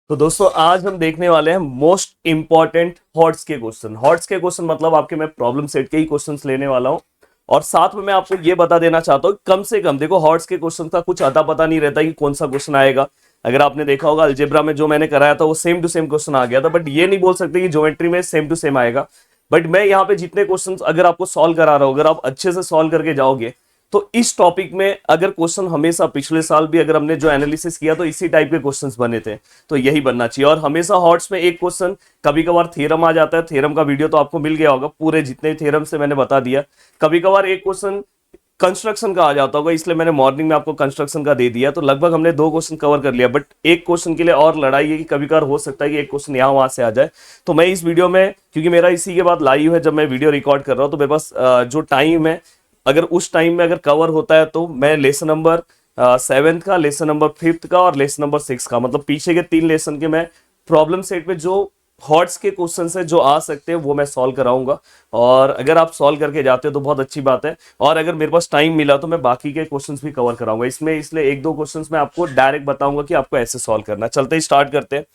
तो दोस्तों आज हम देखने वाले हैं मोस्ट इंपॉर्टेंट हॉट्स के क्वेश्चन। हॉट्स के क्वेश्चन मतलब आपके मैं प्रॉब्लम सेट के ही क्वेश्चंस लेने वाला हूं और साथ में मैं आपको ये बता देना चाहता हूं कम से कम देखो हॉट्स के क्वेश्चन का कुछ अता पता नहीं रहता कि कौन सा क्वेश्चन आएगा। अगर आपने देखा होगा अलजेब्रा में जो मैंने कराया था वो सेम टू सेम क्वेश्चन आ गया था, बट ये नहीं बोल सकते कि ज्योमेट्री में सेम टू सेम आएगा। बट मैं यहाँ पे जितने क्वेश्चन अगर आपको सॉल्व करा रहा हूं, अगर आप अच्छे से सॉल्व करके जाओगे तो इस टॉपिक में अगर क्वेश्चन हमेशा पिछले साल भी अगर हमने जो एनालिसिस किया तो इसी टाइप के क्वेश्चंस बने थे, तो यही बनना चाहिए। और हमेशा हॉट्स में एक क्वेश्चन कभी कभार थ्योरम आ जाता है, थ्योरम का वीडियो तो आपको मिल गया होगा, पूरे जितने थ्योरम से मैंने बता दिया। कभी कभार एक क्वेश्चन कंस्ट्रक्शन का आ जाता होगा, इसलिए मैंने मॉर्निंग में आपको कंस्ट्रक्शन का दे दिया, तो लगभग हमने दो क्वेश्चन कवर कर लिया। बट एक क्वेश्चन के लिए और लड़ाई है कि कभी कभार हो सकता है कि एक क्वेश्चन यहाँ वहां से आ जाए। तो मैं इस वीडियो में, क्योंकि मेरा इसी के बाद लाइव है जब मैं वीडियो रिकॉर्ड कर रहा हूँ, तो मेरे पास जो टाइम है, अगर उस टाइम में अगर कवर होता है तो मैं लेसन नंबर 7th का, लेसन नंबर 5th का और लेसन नंबर 6 का, मतलब पीछे के 3 लेसन के मैं प्रॉब्लम सेट पे जो हॉट्स के क्वेश्चन है जो आ सकते हैं वो मैं सॉल्व कराऊंगा। और अगर आप सॉल्व करके जाते हो तो बहुत अच्छी बात है, और अगर मेरे पास टाइम मिला तो मैं बाकी के क्वेश्चंस भी कवर कराऊंगा इसमें। इसलिए एक दो क्वेश्चंस मैं आपको डायरेक्ट बताऊंगा कि आपको ऐसे सॉल्व करना है। चलते ही स्टार्ट करते हैं।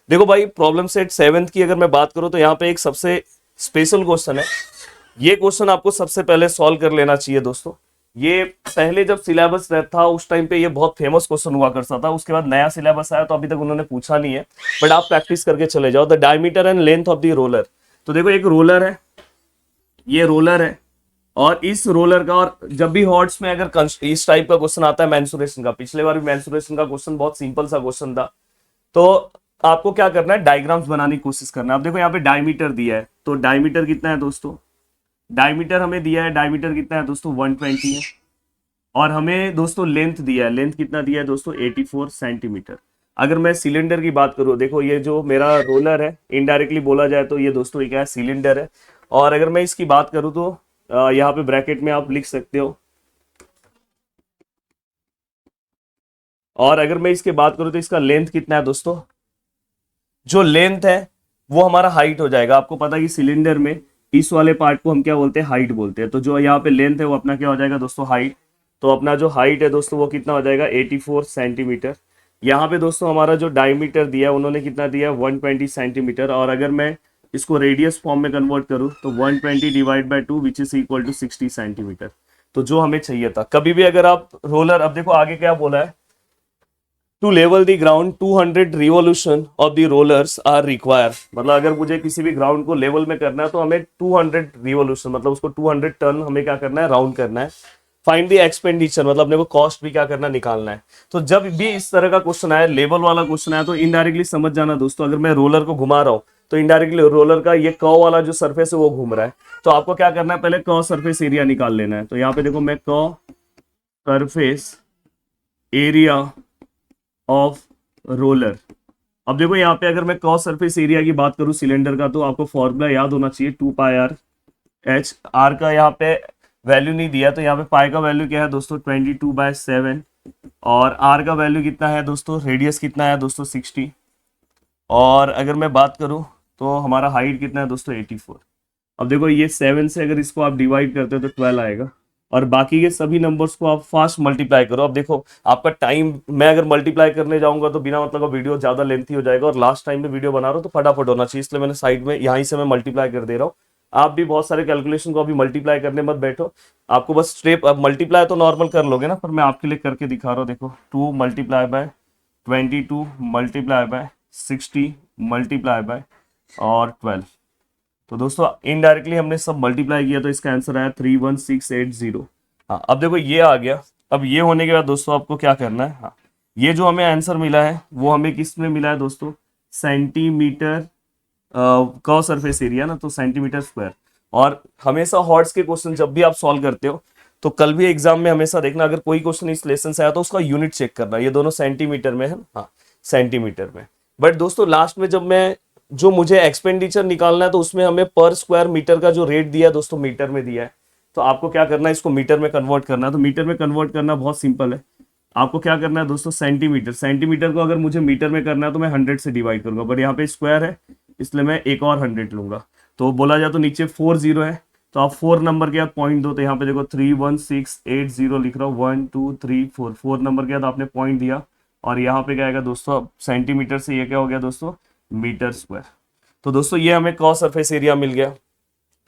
देखो भाई, प्रॉब्लम सेट 7th की अगर मैं बात करूं तो यहाँ पे एक सबसे स्पेशल क्वेश्चन है। ये क्वेश्चन आपको सबसे पहले सॉल्व कर लेना चाहिए दोस्तों। ये पहले जब सिलेबस था उस टाइम पे ये बहुत फेमस क्वेश्चन हुआ करता था, उसके बाद नया सिलेबस आया तो अभी तक उन्होंने पूछा नहीं है, बट आप प्रैक्टिस करके चले जाओ। The diameter and length of the roller. तो देखो एक रोलर है, ये रोलर है, और इस रोलर का, और जब भी हॉट्स में अगर इस टाइप का क्वेश्चन आता है मेंसुरेशन का, पिछले बार भी मेंसुरेशन का क्वेश्चन बहुत सिंपल सा क्वेश्चन था, तो आपको क्या करना है, डायग्राम्स बनाने की कोशिश करना है। अब देखो यहाँ पे डायमीटर दिया है, तो डायमीटर कितना है दोस्तों, डायमीटर हमें दिया है, डायमीटर कितना है दोस्तों 120 है। और हमें दोस्तों लेंथ दिया है, लेंथ कितना दिया है दोस्तों 84 सेंटीमीटर। अगर मैं सिलेंडर की बात करूं, देखो ये जो मेरा रोलर है, इनडायरेक्टली बोला जाए तो ये दोस्तों क्या है, सिलेंडर है। और अगर मैं इसकी बात करूं तो यहाँ पे ब्रैकेट में आप लिख सकते हो। और अगर मैं इसकी बात करूं तो इसका लेंथ कितना है दोस्तों, जो लेंथ है वो हमारा हाइट हो जाएगा। आपको पता है कि सिलेंडर में इस वाले पार्ट को हम क्या बोलते हैं, हाइट बोलते हैं। तो जो यहाँ पे लेंथ है वो अपना क्या हो जाएगा दोस्तों, हाइट। तो अपना जो हाइट है दोस्तों वो कितना हो जाएगा 84 सेंटीमीटर। यहाँ पे दोस्तों हमारा जो डायमीटर दिया है उन्होंने कितना दिया है 120 सेंटीमीटर। और अगर मैं इसको रेडियस फॉर्म में कन्वर्ट करूँ तो 120 divide by 2 which is equal to 60 centimetre. तो जो हमें चाहिए था, कभी भी अगर आप रोलर, अब देखो आगे क्या बोला है, to level the ground 200 revolution of the rollers are require. मतलब अगर मुझे किसी भी ग्राउंड को लेवल में करना है तो हमें 200 रिवोल्यूशन, मतलब उसको 200 टर्न हमें क्या करना है, राउंड करना है। फाइंड द एक्सपेंडिचर, मतलब अपने को कॉस्ट भी क्या करना, निकालना है। तो जब भी इस तरह का क्वेश्चन आया, लेवल वाला क्वेश्चन आया, तो इनडायरेक्टली समझ जाना दोस्तों, अगर मैं रोलर को घुमा रहा हूँ तो इनडायरेक्टली रोलर का ये कर्व वाला जो सरफेस है वो घूम रहा है। तो आपको क्या करना है, पहले कर्व सरफेस एरिया निकाल लेना है। तो यहाँ पे देखो मैं curve surface area of roller. अब देखो यहाँ पे अगर मैं क्रॉस सरफेस एरिया की बात करूं सिलेंडर का, तो आपको फॉर्मूला याद होना चाहिए 2 पाई आर एच। आर का यहाँ पे वैल्यू नहीं दिया, तो यहाँ पे पाई का वैल्यू क्या है दोस्तों 22/7। और आर का वैल्यू कितना है दोस्तों, रेडियस कितना है दोस्तों 60। और अगर मैं बात करूं तो हमारा हाइट कितना है दोस्तों 84। अब देखो ये 7 से अगर इसको आप डिवाइड करते हो तो 12 आएगा, और बाकी के सभी नंबर्स को आप फास्ट मल्टीप्लाई करो। अब देखो आपका टाइम, मैं अगर मल्टीप्लाई करने जाऊंगा तो बिना मतलब का वीडियो ज्यादा लेंथी हो जाएगा, और लास्ट टाइम में वीडियो बना रहा हूँ तो फटाफट होना चाहिए, इसलिए मैंने साइड में यहीं से मैं मल्टीप्लाई कर दे रहा हूँ। आप भी बहुत सारे कैलकुलेशन को अभी मल्टीप्लाई करने मत बैठो, आपको बस स्टेप, अब मल्टीप्लाई तो नॉर्मल कर लोगे ना, पर मैं आपके लिए करके दिखा रहा हूँ। देखो 2 multiply by 22 multiply by 60 multiply by और 12। तो दोस्तों इनडायरेक्टली हमने सब मल्टीप्लाई किया तो इसका आंसर आया 31680। हाँ अब देखो ये आ गया। अब ये होने के बाद दोस्तों आपको क्या करना है, हाँ ये जो हमें आंसर मिला है वो हमें किस में मिला है दोस्तों, सेंटीमीटर का सरफेस एरिया ना, तो सेंटीमीटर स्क्वायर। और हमेशा हॉट्स के क्वेश्चन जब भी आप सॉल्व करते हो तो कल भी एग्जाम में हमेशा देखना, अगर कोई क्वेश्चन इस लेसन से आया तो उसका यूनिट चेक करना, ये दोनों सेंटीमीटर में है, हाँ सेंटीमीटर में। बट दोस्तों लास्ट में जब मैं, जो मुझे एक्सपेंडिचर निकालना है तो उसमें हमें पर स्क्वायर मीटर का जो रेट दिया है दोस्तों मीटर में दिया है, तो आपको क्या करना है, इसको मीटर में कन्वर्ट करना है। तो मीटर में कन्वर्ट करना बहुत सिंपल है, आपको क्या करना है दोस्तों, सेंटीमीटर, सेंटीमीटर को अगर मुझे मीटर में करना है तो मैं 100 से डिवाइड करूंगा, बट यहाँ पे स्क्वायर है इसलिए मैं एक और 100 लूंगा। तो बोला जाए तो नीचे 40 है, तो आप 4 नंबर के बाद पॉइंट दो, तो यहाँ पे देखो 31680 लिख रहा हूँ, 1 2 3 4, 4 नंबर के बाद आपने पॉइंट दिया और यहाँ पे क्या आएगा दोस्तों, अब सेंटीमीटर से ये क्या हो गया दोस्तों, मीटर स्क्वायर। तो दोस्तों ये हमें कॉस सरफेस एरिया मिल गया।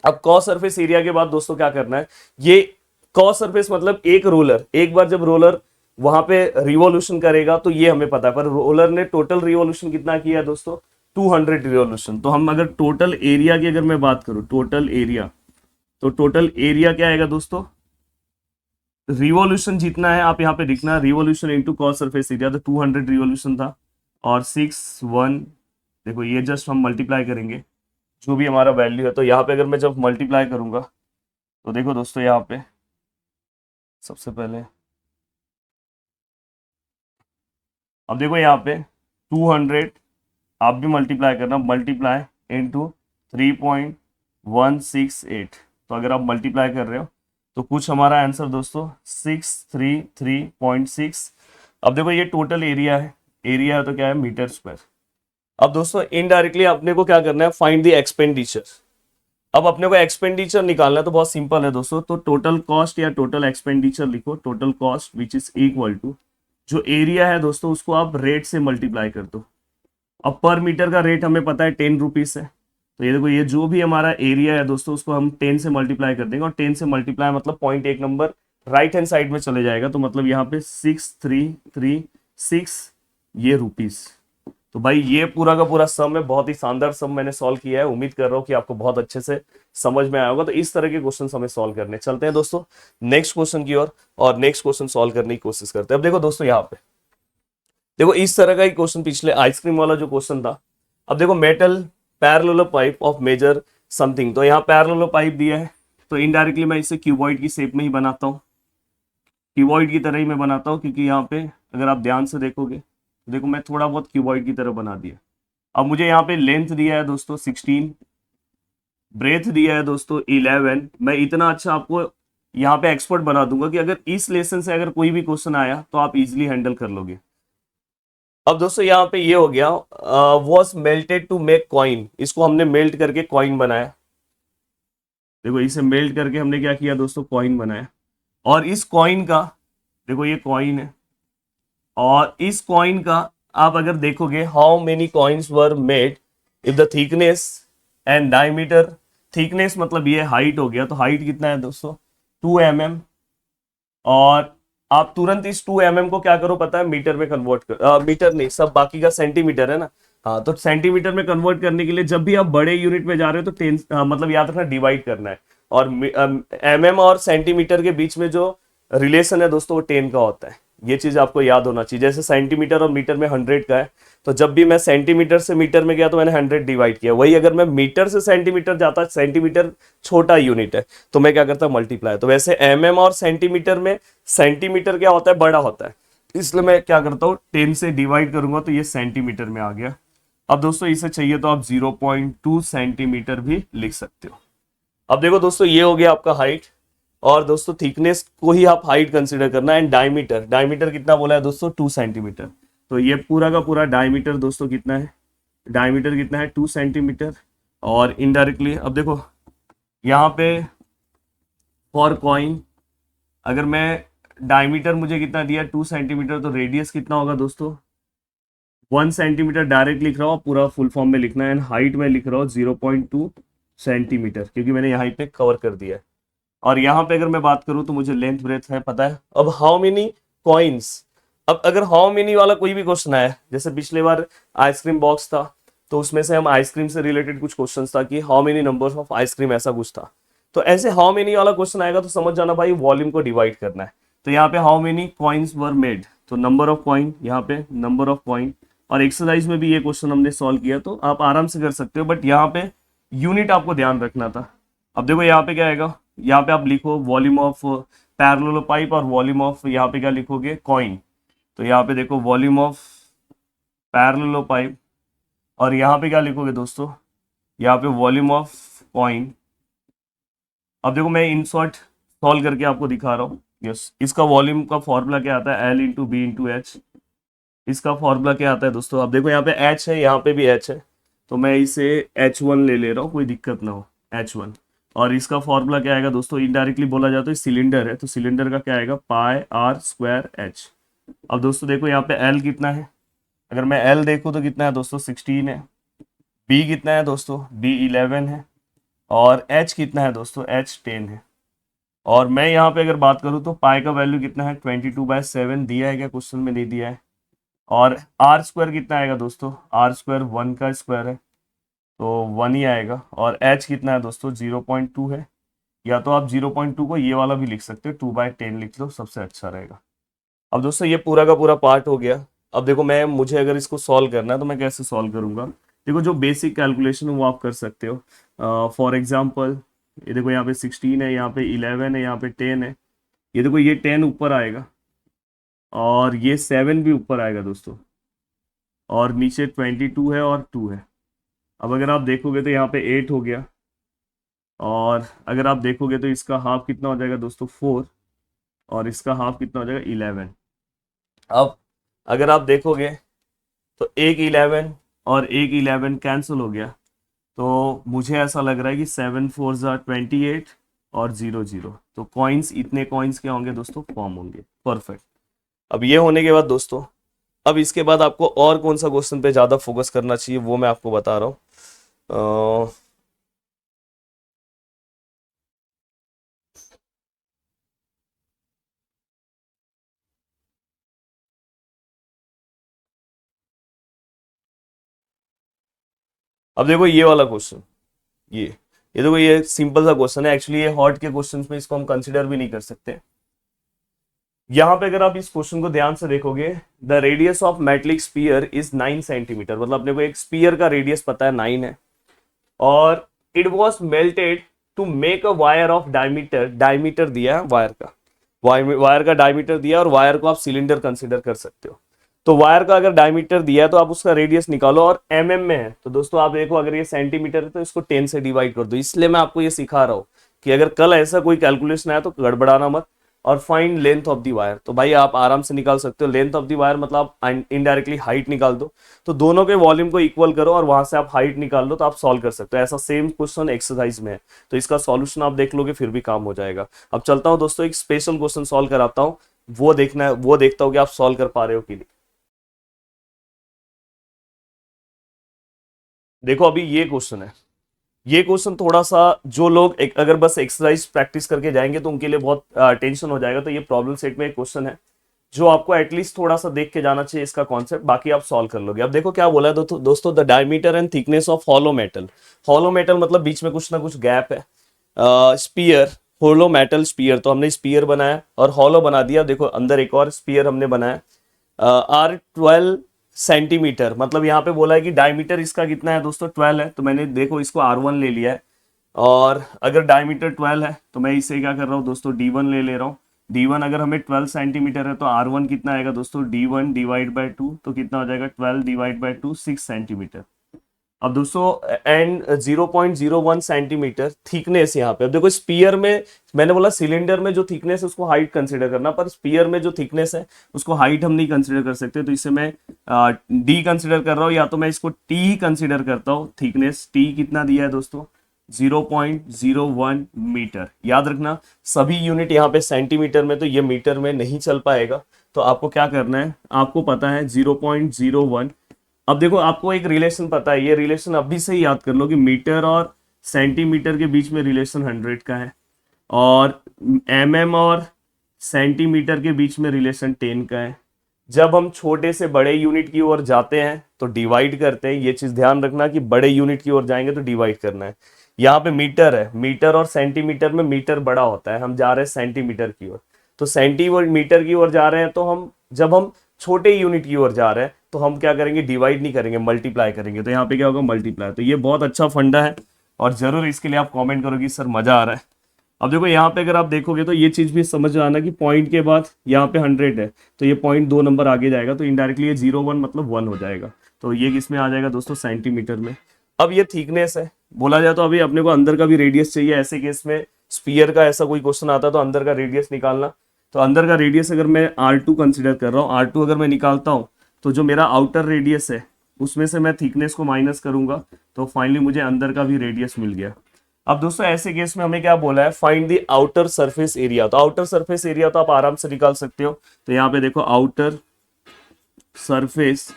अब कॉस सरफेस एरिया के बाद दोस्तों क्या करना है, ये कॉस सरफेस मतलब एक रोलर, एक बार जब रोलर वहां पे रिवॉल्यूशन करेगा तो ये हमें पता है, पर रोलर ने टोटल रिवॉल्यूशन कितना किया है दोस्तों, 200 रिवॉल्यूशन। तो हम अगर टोटल एरिया की अगर मैं बात करूं, टोटल एरिया, तो टोटल एरिया क्या आएगा दोस्तों, रिवॉल्यूशन जितना है आप यहाँ पे लिखना, revolution into cos surface area, तो 200 रिवॉल्यूशन था और 6 1, देखो ये जस्ट हम मल्टीप्लाई करेंगे जो भी हमारा वैल्यू है। तो यहाँ पे अगर मैं जब मल्टीप्लाई करूंगा तो देखो दोस्तों यहाँ पे सबसे पहले, अब देखो यहाँ पे 200, आप भी मल्टीप्लाई करना, मल्टीप्लाई इनटू 3.168। तो अगर आप मल्टीप्लाई कर रहे हो तो कुछ हमारा आंसर दोस्तों 633.6। अब देखो ये टोटल एरिया है, एरिया है तो क्या है, मीटर स्क्वायर। अब दोस्तों इनडायरेक्टली अपने को क्या करना है, फाइंड द एक्सपेंडिचर। अब अपने को एक्सपेंडिचर निकालना है तो बहुत सिंपल है दोस्तों, तो टोटल कॉस्ट या टोटल एक्सपेंडिचर लिखो, total cost which is equal to जो एरिया है दोस्तों उसको आप रेट से मल्टीप्लाई कर दो। अब पर मीटर का रेट हमें पता है 10 रुपीज है, तो ये देखो ये जो भी हमारा एरिया है दोस्तों उसको हम 10 से मल्टीप्लाई कर देंगे, और 10 से मल्टीप्लाई मतलब पॉइंट एक नंबर राइट हैंड साइड में चले जाएगा, तो मतलब यहाँ पे 6336 ये रुपीज। तो भाई ये पूरा का पूरा सम है, बहुत ही शानदार सम मैंने सॉल्व किया है। उम्मीद कर रहा हूँ कि आपको बहुत अच्छे से समझ में आया होगा। तो इस तरह के क्वेश्चन हमें सॉल्व करने, चलते हैं दोस्तों नेक्स्ट क्वेश्चन की ओर और नेक्स्ट क्वेश्चन सॉल्व करने की कोशिश करते हैं। अब देखो दोस्तों यहाँ पे देखो इस तरह का ही क्वेश्चन, पिछले आइसक्रीम वाला जो क्वेश्चन था। अब देखो metal parallel pipe of measure something, तो यहाँ पैरेलल पाइप दिया है तो इनडायरेक्टली मैं इसे क्यूबॉइड की शेप में ही बनाता हूँ, क्यूबॉइड की तरह ही मैं बनाता हूँ, क्योंकि यहाँ पे अगर आप ध्यान से देखोगे तो देखो मैं थोड़ा बहुत क्यूबॉइड की तरह बना दिया। अब मुझे यहाँ पे लेंथ दिया है दोस्तों 16, ब्रेथ दिया है दोस्तों 11। मैं इतना अच्छा आपको यहाँ पे एक्सपर्ट बना दूंगा कि अगर इस लेसन से अगर कोई भी क्वेश्चन आया तो आप इजिली हैंडल कर लोगे। अब दोस्तों यहाँ पे ये हो गया, was melted to make coin, इसको हमने मेल्ट करके कॉइन बनाया। देखो इसे मेल्ट करके हमने क्या किया दोस्तों, कॉइन बनाया। और इस कॉइन का देखो ये कॉइन है, और इस कॉइन का आप अगर देखोगे how many coins were made if the thickness and diameter, thickness मतलब ये हाइट हो गया, तो हाइट कितना है दोस्तों 2 mm, और आप तुरंत इस 2 mm को क्या करो पता है, मीटर में कन्वर्ट कर, मीटर नहीं सब बाकी का सेंटीमीटर है ना, हाँ तो सेंटीमीटर में कन्वर्ट करने के लिए जब भी आप बड़े यूनिट में जा रहे हो तो 10 मतलब याद रखना डिवाइड करना है, और mm और सेंटीमीटर के बीच में जो रिलेशन है दोस्तों वो 10 का होता है। ये चीज आपको याद होना चाहिए। जैसे सेंटीमीटर और मीटर में 100 का है, तो जब भी मैं सेंटीमीटर से मीटर में गया तो मैंने 100 डिवाइड किया, वही अगर मैं मीटर से सेंटीमीटर जाता, सेंटीमीटर छोटा यूनिट है तो मैं क्या करता मल्टीप्लाई। तो वैसे mm और सेंटीमीटर में सेंटीमीटर क्या होता है, बड़ा होता है, इसलिए मैं क्या करता हूँ 10 से डिवाइड करूंगा तो ये सेंटीमीटर में आ गया। अब दोस्तों इसे चाहिए तो आप 0.2 सेंटीमीटर भी लिख सकते हो। अब देखो दोस्तों ये हो गया आपका हाइट, और दोस्तों थिकनेस को ही आप हाइट कंसीडर करना। एंड डायमीटर, डायमीटर कितना बोला है दोस्तों 2 सेंटीमीटर, तो ये पूरा का पूरा डायमीटर दोस्तों कितना है, डायमीटर कितना है 2 सेंटीमीटर। और इनडायरेक्टली अब देखो यहाँ पे फॉर कॉइन अगर मैं डायमीटर मुझे कितना दिया 2 सेंटीमीटर, तो रेडियस कितना होगा दोस्तों 1 सेंटीमीटर डायरेक्ट लिख रहा हूँ, पूरा फुल फॉर्म में लिखना है। एंड हाइट में लिख रहा हूँ 0.2 सेंटीमीटर, क्योंकि मैंने यहाँ पे कवर कर दिया है। और यहाँ पे अगर मैं बात करूँ तो मुझे लेंथ ब्रेथ है पता है। अब हाउ मेनी कॉइन्स, अब अगर हाउ मेनी वाला कोई भी क्वेश्चन आया, जैसे पिछले बार आइसक्रीम बॉक्स था तो उसमें से हम आइसक्रीम से रिलेटेड कुछ क्वेश्चन था कि how many numbers of ice cream, ऐसा कुछ था। तो ऐसे हाउ मेनी वाला क्वेश्चन आएगा तो समझ जाना भाई वॉल्यूम को डिवाइड करना है। तो यहाँ पे how many coins were made, तो नंबर ऑफ कॉइन, यहाँ पे नंबर ऑफ कॉइन। और एक्सरसाइज में भी ये क्वेश्चन हमने सॉल्व किया तो आप आराम से कर सकते हो, बट यहाँ पे यूनिट आपको ध्यान रखना था। अब देखो यहाँ पे क्या आएगा, यहाँ पे आप लिखो वॉल्यूम ऑफ पैरेलल पाइप और वॉल्यूम ऑफ यहाँ पे क्या लिखोगे कॉइन। तो यहाँ पे देखो वॉल्यूम ऑफ पैरेलल पाइप, और यहाँ पे क्या लिखोगे दोस्तों, यहाँ पे वॉल्यूम ऑफ कॉइन। अब देखो मैं इन शॉर्ट सॉल्व करके आपको दिखा रहा हूँ। यस, इसका वॉल्यूम का फॉर्मूला क्या आता है, L into B into H. इसका फॉर्मूला क्या आता है दोस्तों, अब देखो यहाँ पे H है, यहाँ पे भी H है, तो मैं इसे H1 ले रहा हूँ, कोई दिक्कत ना हो, H1। और इसका फॉर्मूला क्या आएगा दोस्तों, इनडायरेक्टली बोला जाए तो सिलेंडर है, तो सिलेंडर का क्या आएगा पाई आर स्क्वायर एच। अब दोस्तों देखो यहाँ पे एल कितना है, अगर मैं एल देखूँ तो कितना है दोस्तों 16 है। बी कितना है दोस्तों, बी 11 है। और एच कितना है दोस्तों, एच 10 है। और मैं यहाँ पे अगर बात करूँ तो पाई का वैल्यू कितना है 22/7 दिया है क्या, क्वेश्चन में नहीं दिया है। और आर स्क्वायर कितना आएगा दोस्तों, आर स्क्वायर 1 का स्क्वायर है तो 1 ही आएगा। और एच कितना है दोस्तों 0.2 है, या तो आप 0.2 को ये वाला भी लिख सकते हो, 2/10 लिख लो, सबसे अच्छा रहेगा। अब दोस्तों ये पूरा का पूरा पार्ट हो गया। अब देखो मैं, मुझे अगर इसको सॉल्व करना है तो मैं कैसे सॉल्व करूंगा। देखो जो बेसिक कैलकुलेशन है वो आप कर सकते हो। फॉर एग्जांपल ये देखो यहाँ पे 16 है, यहाँ पे 11 है, यहाँ पे 10 है। ये देखो ये 10 ऊपर आएगा और ये 7 भी ऊपर आएगा दोस्तों, और नीचे 22 है और 2 है। अब अगर आप देखोगे तो यहाँ पे 8 हो गया, और अगर आप देखोगे तो इसका हाफ कितना हो जाएगा दोस्तों 4, और इसका हाफ कितना हो जाएगा 11। अब अगर आप देखोगे तो एक 11 और एक 11 कैंसिल हो गया, तो मुझे ऐसा लग रहा है कि 7 4 ज़ा 28 और 0 0, तो कॉइन्स, इतने कॉइन्स क्या होंगे दोस्तों, फॉर्म होंगे। परफेक्ट। अब ये होने के बाद दोस्तों, अब इसके बाद आपको और कौन सा क्वेश्चन पे ज़्यादा फोकस करना चाहिए वो मैं आपको बता रहा हूँ। अब देखो ये वाला क्वेश्चन, ये देखो ये सिंपल सा क्वेश्चन है। एक्चुअली ये हॉट के क्वेश्चंस में इसको हम कंसिडर भी नहीं कर सकते। यहाँ पे अगर आप इस क्वेश्चन को ध्यान से देखोगे, the radius of metallic sphere is 9 centimetre, मतलब अपने को एक स्पीयर का रेडियस पता है 9 है, और it was melted to make a wire of diameter, diameter दिया है वायर का, वायर का डायमीटर दिया, और वायर को आप सिलेंडर कंसिडर कर सकते हो। तो वायर का अगर डायमीटर दिया है तो आप उसका रेडियस निकालो, और एमएम में है तो दोस्तों आप देखो, अगर ये सेंटीमीटर है तो इसको 10 से डिवाइड कर दो। इसलिए मैं आपको ये सिखा रहा हूँ कि अगर कल ऐसा कोई कैलकुलेशन आया तो गड़बड़ाना मत। और find length of the wire, तो भाई आप आराम से निकाल सकते हो लेंथ ऑफ दी वायर, मतलब आप इनडायरेक्टली हाइट निकाल दो। तो दोनों के वॉल्यूम को इक्वल करो और वहां से आप हाइट निकाल लो, तो आप सॉल्व कर सकते हो। ऐसा सेम क्वेश्चन एक्सरसाइज में है, तो इसका सॉल्यूशन आप देख लोगे फिर भी काम हो जाएगा। अब चलता हूं दोस्तों, एक स्पेशल क्वेश्चन सॉल्व कराता हूं, वो देखना है, वो देखता हूं कि आप सॉल्व कर पा रहे हो कि नहीं। देखो अभी ये क्वेश्चन है, ये क्वेश्चन थोड़ा सा, जो लोग अगर बस एक्सरसाइज प्रैक्टिस करके जाएंगे तो उनके लिए बहुत टेंशन हो जाएगा। तो ये प्रॉब्लम सेट में एक क्वेश्चन है जो आपको एटलीस्ट थोड़ा सा देख के जाना चाहिए इसका कॉन्सेप्ट, बाकी आप सॉल्व कर लोगे। अब देखो क्या बोला है दोस्तों, the diameter and thickness of hollow metal. Hollow metal मतलब बीच में कुछ ना कुछ गैप है। स्पीयर, होलो मेटल स्पीयर, तो हमने स्पीयर बनाया और हॉलो बना दिया। देखो अंदर एक और स्पीयर हमने बनाया, आर 12 सेंटीमीटर, मतलब यहाँ पे बोला है कि डायमीटर इसका कितना है दोस्तों 12 है, तो मैंने देखो इसको R1 ले लिया है। और अगर डायमीटर 12 है तो मैं इसे क्या कर रहा हूँ दोस्तों, D1 ले रहा हूँ। D1 अगर हमें 12 सेंटीमीटर है तो R1 कितना आएगा दोस्तों, D1 डिवाइड बाई 2, तो कितना हो जाएगा 12 डिवाइड बाई 2, 6 सेंटीमीटर। अब दोस्तों एंड 0.01 सेंटीमीटर थिकनेस यहाँ पे। अब देखो स्पीयर में, मैंने बोला सिलेंडर में जो थिकनेस है उसको हाइट कंसीडर करना, पर स्पीयर में जो थिकनेस है उसको हाइट हम नहीं कंसीडर कर सकते, तो इसे मैं डी कंसीडर कर रहा हूँ, या तो मैं इसको टी ही कंसीडर करता हूँ। थिकनेस टी कितना दिया है दोस्तों, 0.01 मीटर। याद रखना सभी यूनिट यहाँ पे सेंटीमीटर में, तो ये मीटर में नहीं चल पाएगा। तो आपको क्या करना है, आपको पता है 0.01। अब देखो आपको एक रिलेशन पता है, ये रिलेशन अभी से ही याद कर लो कि मीटर और सेंटीमीटर के बीच में रिलेशन 100 का है, और एमएम और सेंटीमीटर के बीच में रिलेशन 10 का है। जब हम छोटे से बड़े यूनिट की ओर जाते हैं तो डिवाइड करते हैं, ये चीज ध्यान रखना कि बड़े यूनिट की ओर जाएंगे तो डिवाइड करना है। यहाँ पे मीटर है, मीटर और सेंटीमीटर में मीटर बड़ा होता है, हम जा रहे हैं सेंटीमीटर की ओर, तो सेंटीमीटर की ओर जा रहे हैं, तो हम जब हम छोटे यूनिट की ओर जा रहे हैं तो हम क्या करेंगे, डिवाइड नहीं करेंगे, मल्टीप्लाई करेंगे। तो यहाँ पे क्या होगा, मल्टीप्लाई। तो ये बहुत अच्छा फंडा है, और जरूर इसके लिए आप कमेंट करोगे सर मजा आ रहा है। अब देखो यहाँ पे अगर आप देखोगे तो ये चीज भी समझ आना कि पॉइंट के बाद यहाँ पे 100 है, तो ये पॉइंट 2 नंबर आगे जाएगा, तो इनडायरेक्टली ये 0.1 मतलब 1 हो जाएगा। तो ये किस में आ जाएगा दोस्तों, सेंटीमीटर में। अब ये थिकनेस है, बोला जाए तो अभी अपने को अंदर का भी रेडियस चाहिए। ऐसे केस में स्पीयर का ऐसा कोई क्वेश्चन आता तो अंदर का रेडियस निकालना, तो अंदर का रेडियस अगर मैं R2 कंसिडर कर रहा हूँ, R2 अगर मैं निकालता हूँ तो जो मेरा आउटर रेडियस है उसमें से मैं थिकनेस को माइनस करूंगा, तो फाइनली मुझे अंदर का भी रेडियस मिल गया। अब दोस्तों ऐसे केस में हमें क्या बोला है, find the outer surface area. तो आउटर सरफेस एरिया तो आप आराम से निकाल सकते हो। तो यहाँ पे देखो आउटर सरफेस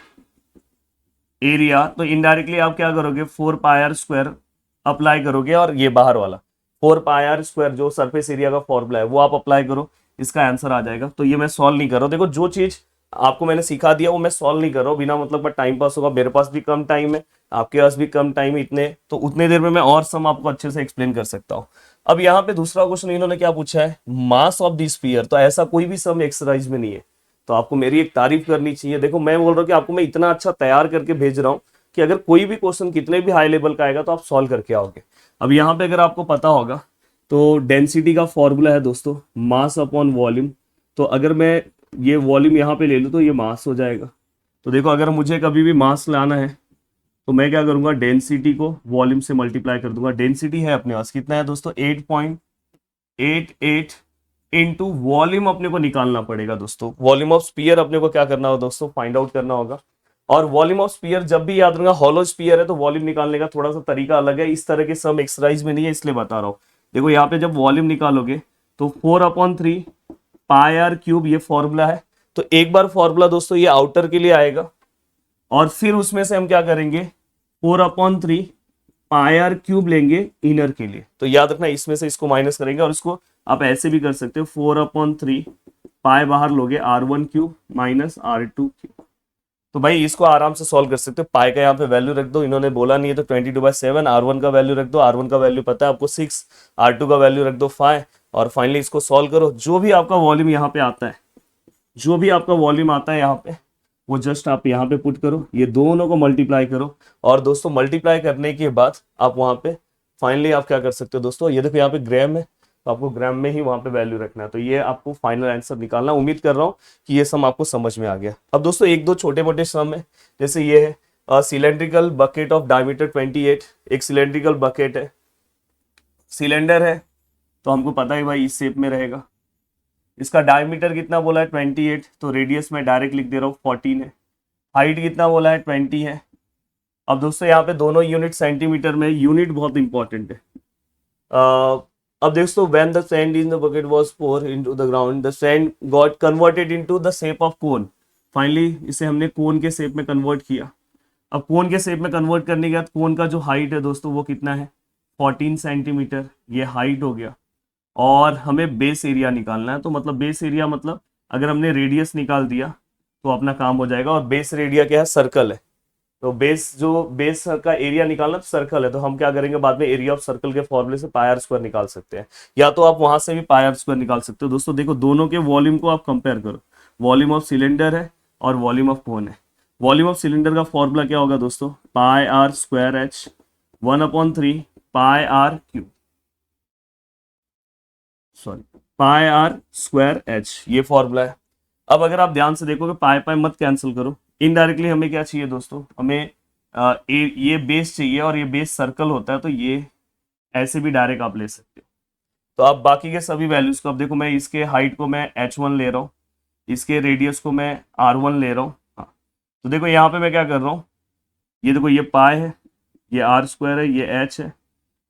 एरिया, तो इनडायरेक्टली आप क्या करोगे, 4 पाई r² अप्लाई करोगे और ये बाहर वाला 4 पाई r² जो सरफेस एरिया का फॉर्मूला है वो आप अप्लाई करो, इसका आंसर आ जाएगा। तो ये मैं सॉल्व नहीं कर रहा हूँ। देखो जो चीज आपको मैंने सिखा दिया वो मैं सॉल्व नहीं कर रहा हूँ बिना मतलब का टाइम पास होगा। मेरे पास भी कम टाइम है, आपके पास भी कम टाइम है, इतने तो उतने देर में मैं और सम आपको अच्छे से एक्सप्लेन कर सकता हूँ। अब यहाँ पे दूसरा क्वेश्चन इन्होंने क्या पूछा है, मास ऑफ द स्फीयर। तो ऐसा कोई भी सम एक्सरसाइज में नहीं है, तो आपको मेरी एक तारीफ करनी चाहिए। देखो मैं बोल रहा हूँ कि आपको मैं इतना अच्छा तैयार करके भेज रहा हूँ कि अगर कोई भी क्वेश्चन कितने भी हाई लेवल का आएगा तो आप सॉल्व करके आओगे। अब यहाँ पे अगर आपको पता होगा तो डेंसिटी का फॉर्मूला है दोस्तों मास अपॉन वॉल्यूम। तो अगर मैं ये वॉल्यूम यहाँ पे ले लूँ तो ये मास हो जाएगा। तो देखो अगर मुझे कभी भी मास लाना है तो मैं क्या करूंगा, डेंसिटी को वॉल्यूम से मल्टीप्लाई कर दूंगा। डेंसिटी है अपने पास कितना है दोस्तों, 8.88 इंटू वॉल्यूम अपने को निकालना पड़ेगा दोस्तों। वॉल्यूम ऑफ स्पीयर अपने को क्या करना होगा दोस्तों, फाइंड आउट करना होगा। और वॉल्यूम ऑफ स्पीयर जब भी याद रखना, हॉलो स्पीयर है तो वॉल्यूम निकालने का थोड़ा सा तरीका अलग है, इस तरह के सम एक्सरसाइज में नहीं है इसलिए बता रहा हूँ। देखो यहाँ पे जब वॉल्यूम निकालोगे तो 4/3 पाई r³ ये फॉर्मूला है। तो एक बार फॉर्मूला दोस्तों ये आउटर के लिए आएगा और फिर उसमें से हम क्या करेंगे 4/3 पाई r³ लेंगे इनर के लिए। तो याद रखना इसमें से इसको माइनस करेंगे और इसको आप ऐसे भी कर सकते हो, 4/3 पाई बाहर लोगे r1³ माइनस r2³। तो भाई इसको आराम से सॉल्व कर सकते हो। पाई का यहाँ पे वैल्यू रख दो, इन्होंने बोला नहीं है तो 22/7। r1 का वैल्यू रख दो, r1 का वैल्यू पता है आपको 6, r2 का वैल्यू रख दो 5 और फाइनली इसको सॉल्व करो। जो भी आपका वॉल्यूम यहाँ पे आता है, जो भी आपका वॉल्यूम आता है यहाँ पे वो जस्ट आप यहाँ पे पुट करो, ये दोनों को मल्टीप्लाई करो और दोस्तों मल्टीप्लाई करने के बाद आप वहाँ पे फाइनली आप क्या कर सकते हो दोस्तों, ये देखो यहाँ पे ग्राम है तो आपको ग्राम में ही वहाँ पे वैल्यू रखना है। तो ये आपको फाइनल आंसर निकालना। उम्मीद कर रहा हूँ कि ये सम आपको समझ में आ गया। अब दोस्तों एक दो छोटे मोटे सम है, जैसे ये है सिलेंड्रिकल बकेट ऑफ डायमीटर 28। एक सिलेंड्रिकल बकेट है, सिलेंडर है तो हमको पता है भाई इस शेप में रहेगा। इसका डायमीटर कितना बोला है 28, तो रेडियस में डायरेक्ट लिख दे रहा हूँ 14 है। हाइट कितना बोला है 20 है। अब दोस्तों यहाँ पे दोनों यूनिट सेंटीमीटर में, यूनिट बहुत इंपॉर्टेंट है। अब दोस्तों when the sand in the bucket was pour into the ground the sand got converted into the shape of cone. Finally इसे हमने कोन के शेप में कन्वर्ट किया। अब कोन के शेप में कन्वर्ट करने के बाद कोन का जो हाइट है दोस्तों वो कितना है 14 सेंटीमीटर, ये हाइट हो गया। और हमें बेस एरिया निकालना है, तो मतलब बेस एरिया मतलब अगर हमने रेडियस निकाल दिया तो अपना काम हो जाएगा। और बेस एरिया क्या है, सर्कल है। तो बेस का एरिया निकालना तो सर्कल है, तो हम क्या करेंगे बाद में एरिया ऑफ सर्कल के फॉर्मूले से πr² निकाल सकते हैं, या तो आप वहां से भी πr² निकाल सकते हो। दोस्तों देखो दोनों के वॉल्यूम को आप कंपेयर करो, वॉल्यूम ऑफ सिलेंडर है और वॉल्यूम ऑफ कोन है। वॉल्यूम ऑफ सिलेंडर का फॉर्मूला क्या होगा दोस्तों, πr²h 1/3 πr³, सॉरी πr²h ये फॉर्मूला है। अब अगर आप ध्यान से देखोगे पाई पाई मत कैंसिल करो, इनडायरेक्टली हमें क्या चाहिए दोस्तों, हमें ये बेस चाहिए और ये बेस सर्कल होता है, तो ये ऐसे भी डायरेक्ट आप ले सकते हो। तो आप बाकी के सभी वैल्यूज को, अब देखो मैं इसके हाइट को मैं h1 ले रहा हूँ, इसके रेडियस को मैं r1 ले रहा हूँ। हाँ तो देखो यहाँ पे मैं क्या कर रहा हूँ, ये देखो ये पाई है, ये r² है, ये h है,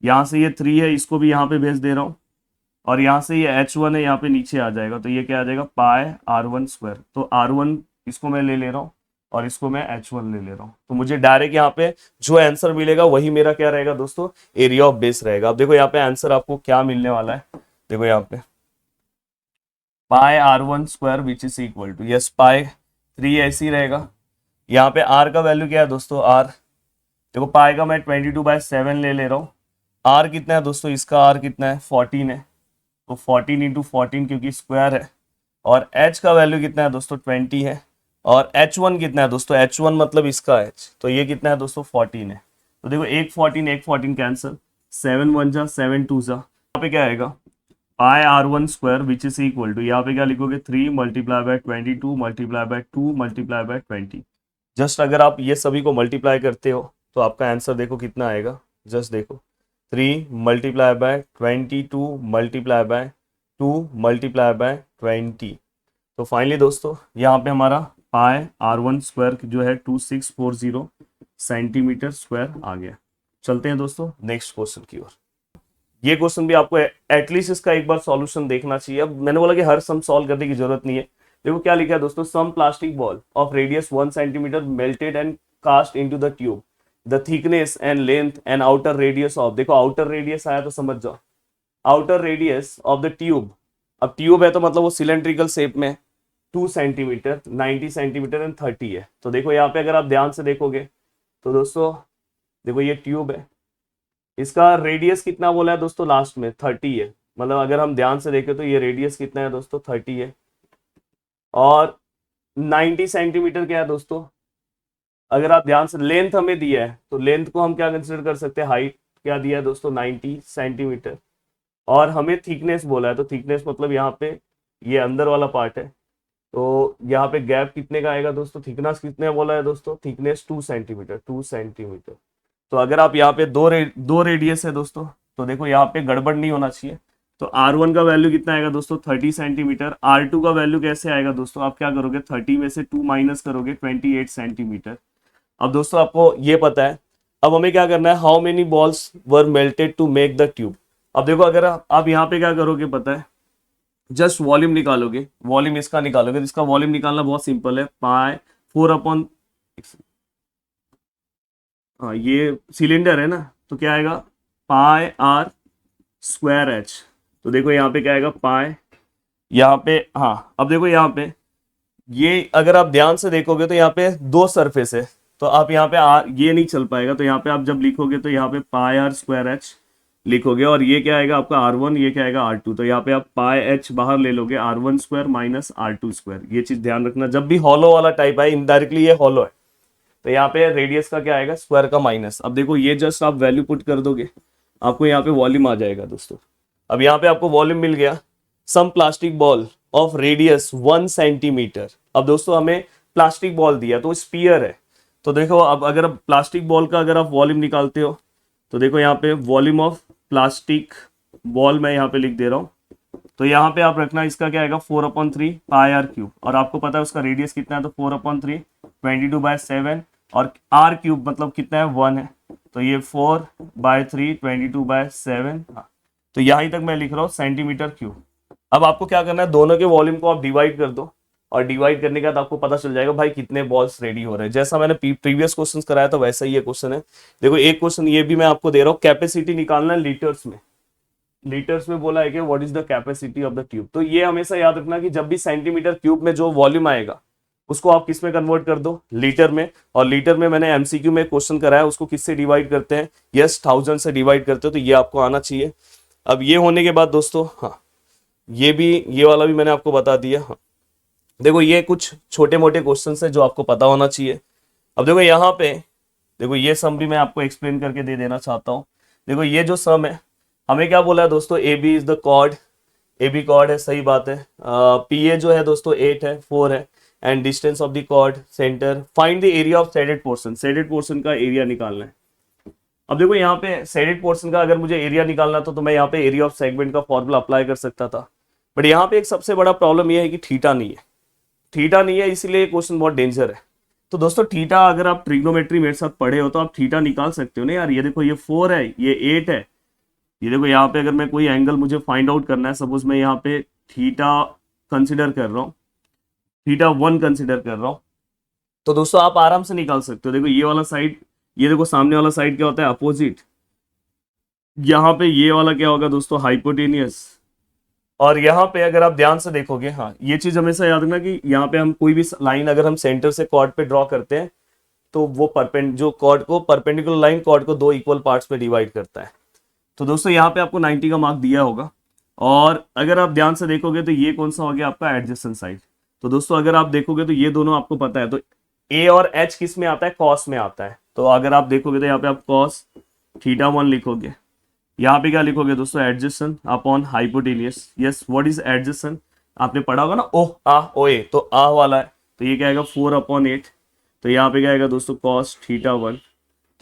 यहाँ से ये 3 है, इसको भी यहाँ पे भेज दे रहा हूँ और यहाँ से ये h1 है यहाँ पे नीचे आ जाएगा, तो ये क्या आ जाएगा πr1²। तो r1 इसको मैं ले रहा हूँ और इसको मैं h1 ले रहा हूँ, तो मुझे डायरेक्ट यहाँ पे जो आंसर मिलेगा वही मेरा क्या रहेगा दोस्तों, एरिया ऑफ बेस रहेगा। अब देखो यहाँ पे आंसर आपको क्या मिलने वाला है, देखो यहाँ पे πr1² which is equal to, yes π3 ऐसे ही रहेगा। यहाँ पे r का वैल्यू क्या है दोस्तों, r देखो पाई का मैं 22/7 ले रहा हूँ। r कितना है दोस्तों, इसका r कितना है 14 है, तो 14 इंटू 14 क्योंकि स्क्वायर है। और h का वैल्यू कितना है दोस्तों 20 है। और h1 कितना है दोस्तों, h1 मतलब इसका h, तो ये कितना है दोस्तों 14 है। तो देखो एक 14 कैंसिल, 7 1 जा 7 2 जा, यहाँ पे क्या आएगा πr1² which is equal to, यहाँ पे क्या लिखोगे 3 × 22 × 2 × 20। जस्ट अगर आप ये सभी को मल्टीप्लाई करते हो तो आपका आंसर देखो कितना आएगा, जस्ट देखो 3 × 22 × 2 × 20। तो फाइनली दोस्तों यहाँ पे हमारा πr1² जो है 2640 सेंटीमीटर स्क्वायर आ गया। चलते हैं दोस्तों नेक्स्ट क्वेश्चन की ओर। ये क्वेश्चन भी आपको एटलीस्ट इसका एक बार सॉल्यूशन देखना चाहिए। अब मैंने बोला कि हर सम सॉल्व करने की जरूरत नहीं है। देखो क्या लिखा है दोस्तों, some plastic ball of radius 1 centimetre melted and cast into the tube, the thickness and length and outer radius of, देखो आउटर रेडियस आया तो समझ जाओ, outer radius of the tube, अब ट्यूब है तो मतलब वो सिलेंड्रिकल शेप में 2 सेंटीमीटर, 90 सेंटीमीटर एंड 30 है। तो देखो यहाँ पे अगर आप ध्यान से देखोगे तो दोस्तों देखो ये ट्यूब है, इसका रेडियस कितना बोला है दोस्तों, लास्ट में 30 है। मतलब अगर हम ध्यान से देखें तो ये रेडियस कितना है दोस्तों, 30 है। और 90 सेंटीमीटर क्या है दोस्तों, अगर आप ध्यान से, लेंथ हमें दिया है तो लेंथ को हम क्या कंसिडर कर सकते हैं, हाइट क्या दिया है दोस्तों 90 सेंटीमीटर। और हमें थिकनेस बोला है, तो थिकनेस मतलब यहाँ पे ये अंदर वाला पार्ट है, तो यहाँ पे गैप कितने का आएगा दोस्तों, थिकनेस कितने बोला है दोस्तों, थिकनेस 2 सेंटीमीटर, 2 सेंटीमीटर। तो अगर आप यहाँ पे दो रेडियस है दोस्तों, तो देखो यहाँ पे गड़बड़ नहीं होना चाहिए। तो R1 का वैल्यू कितना आएगा दोस्तों 30 सेंटीमीटर, R2 का वैल्यू कैसे आएगा दोस्तों, आप क्या करोगे 30 में से 2 माइनस करोगे 28 सेंटीमीटर। अब दोस्तों आपको ये पता है, अब हमें क्या करना है, how many balls were melted to make the tube. अब देखो अगर आप यहाँ पे क्या करोगे पता है, जस्ट वॉल्यूम निकालोगे, वॉल्यूम इसका निकालोगे, तो इसका वॉल्यूम निकालना बहुत सिंपल है, पाई 4 अपॉन, हाँ ये सिलेंडर है ना, तो क्या आएगा पाई आर स्क्वायर एच। तो देखो यहाँ पे क्या आएगा पाई, यहाँ पे, हाँ अब देखो यहाँ पे ये अगर आप ध्यान से देखोगे तो यहाँ पे दो सरफेस है, तो आप यहाँ पे आर ये नहीं चल पाएगा, तो यहाँ पे आप जब लिखोगे तो यहाँ पे पाई आर स्क्वायर एच लिखोगे, और ये क्या आएगा आपका R1, ये क्या आएगा R2। तो यहाँ पे आप पाई एच बाहर ले लोगे, R1 square minus R2 square. ये चीज ध्यान रखना, जब भी हॉलो वाला टाइप है, इनडायरेक्टली ये हॉलो है, तो यहाँ पे रेडियस का क्या आएगा स्क्वायर का माइनस। अब देखो ये जस्ट आप वैल्यू पुट कर दोगे, आपको यहाँ पे वॉल्यूम आ जाएगा दोस्तों। अब यहाँ पे आपको वॉल्यूम मिल गया, some plastic ball of radius 1 centimetre. अब दोस्तों हमें प्लास्टिक बॉल दिया तो स्पीयर है, तो देखो अब अगर प्लास्टिक बॉल का अगर आप वॉल्यूम निकालते हो तो देखो यहाँ पे वॉल्यूम ऑफ प्लास्टिक बॉल मैं यहाँ पे लिख दे रहा हूँ, तो यहाँ पे आप रखना इसका क्या आएगा 4/3 पाई आर क्यूब, और आपको पता है उसका रेडियस कितना है, तो 4/3 22/7, और आर क्यूब मतलब कितना है 1 है, तो ये 4/3 22/7। तो यहीं तक मैं लिख रहा हूँ सेंटीमीटर क्यूब। अब आपको क्या करना है, दोनों के वॉल्यूम को आप डिवाइड कर दो, और डिवाइड करने के बाद आपको पता चल जाएगा भाई कितने बॉल्स रेडी हो रहे हैं। जैसा मैंने प्रीवियस क्वेश्चन कराया था वैसा ही ये क्वेश्चन है। देखो एक क्वेश्चन ये भी मैं आपको दे रहा हूँ, कैपेसिटी निकालना है लीटर्स में। लीटर्स में बोला है कि what is the capacity of the tube. तो ये हमेशा याद रखना कि जब भी सेंटीमीटर क्यूब में जो वॉल्यूम आएगा उसको आप किस में कन्वर्ट कर दो, लीटर में। और लीटर में मैंने एमसीक्यू में क्वेश्चन कराया, उसको किससे डिवाइड करते हैं, यस 1000 से डिवाइड करते हो, तो ये आपको आना चाहिए। अब ये होने के बाद दोस्तों, हाँ ये वाला भी मैंने आपको बता दिया। हाँ देखो ये कुछ छोटे मोटे क्वेश्चन है जो आपको पता होना चाहिए। अब देखो यहाँ पे, देखो ये सम भी मैं आपको एक्सप्लेन करके दे देना चाहता हूँ। देखो ये जो सम है, हमें क्या बोला है दोस्तों, A B is the chord, A B chord है, सही बात है। पी ए जो है दोस्तों 8 है, 4 है, and distance of the chord centre, find the area of shaded portion, shaded portion का एरिया निकालना है। अब देखो यहाँ पे शेडेड पोर्शन का अगर मुझे एरिया निकालना था तो मैं यहाँ पे एरिया ऑफ सेगमेंट का फॉर्मूला अप्लाई कर सकता था, बट यहाँ पे एक सबसे बड़ा प्रॉब्लम यह है कि थीटा नहीं है, थीटा नहीं है, इसलिए क्वेश्चन बहुत डेंजर है। तो दोस्तों थीटा अगर आप ट्रिग्नोमेट्री मेरे साथ पढ़े हो तो आप थीटा निकाल सकते हो ना यार। ये देखो ये 4 है, ये 8 है, ये देखो यहाँ पे अगर मैं कोई एंगल मुझे फाइंड आउट करना है, सपोज मैं यहाँ पे थीटा कंसिडर कर रहा हूँ, थीटा 1 कंसिडर कर रहा हूँ, तो दोस्तों आप आराम से निकाल सकते हो। देखो ये वाला साइड, ये देखो सामने वाला साइड क्या होता है अपोजिट, यहाँ पे ये वाला क्या होगा दोस्तों हाइपोटेनियस, और यहाँ पे अगर आप ध्यान से देखोगे, हाँ ये चीज हमेशा याद रखना कि यहाँ पे हम कोई भी लाइन अगर हम सेंटर से कॉर्ड पे ड्रॉ करते हैं तो वो जो कॉर्ड को परपेंडिकुलर लाइन कॉर्ड को 2 इक्वल पार्ट्स में डिवाइड करता है। तो दोस्तों यहाँ पे आपको 90 का मार्क दिया होगा, और अगर आप ध्यान से देखोगे तो ये कौन सा हो गया आपका एडजेसेंट साइड। तो दोस्तों अगर आप देखोगे तो ये दोनों आपको पता है, तो ए और एच किस में आता है, कॉस में आता है। तो अगर आप देखोगे तो यहाँ पे आप कॉस थीटा 1 लिखोगे, यहाँ पे क्या लिखोगे दोस्तों adjacent upon hypotenuse. Yes what is adjacent, आपने पढ़ा होगा ना, ओ आ ओ ए, तो आ वाला है, तो ये क्या आएगा 4/8। तो यहाँ पे क्या आएगा दोस्तों कॉस थीटा 1।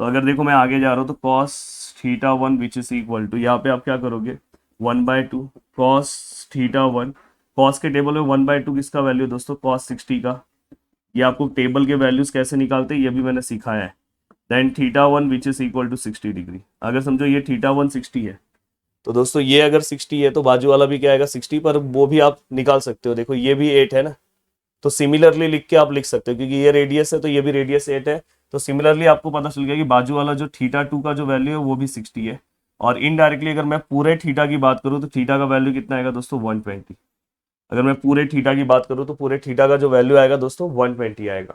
तो अगर देखो मैं आगे जा रहा हूँ तो cos theta 1 which is equal to, यहाँ पे आप क्या करोगे 1/2 कॉस थीटा 1। कॉस के टेबल में 1/2 किसका वैल्यू दोस्तों कॉस 60 का। ये आपको टेबल के वैल्यूज कैसे निकालते हैं ये भी मैंने सिखाया है। Then theta 1 which is equal to 60 degree. अगर समझो ये थीटा 1 60 है, तो दोस्तों ये अगर 60 है तो बाजू वाला भी क्या आएगा 60, पर वो भी आप निकाल सकते हो, देखो ये भी 8 है ना, तो सिमिलरली लिख के आप लिख सकते हो, क्योंकि ये रेडियस है तो ये भी रेडियस 8 है, तो सिमिलरली आपको पता चल गया कि बाजू वाला जो थीटा 2 का जो वैल्यू है वो भी 60 है। और इनडायरेक्टली अगर मैं पूरे थीटा की बात करूँ तो थीटा का वैल्यू कितना आएगा दोस्तों 120। अगर मैं पूरे थीटा की बात करूँ तो पूरे थीटा का जो वैल्यू आएगा दोस्तों 120 आएगा।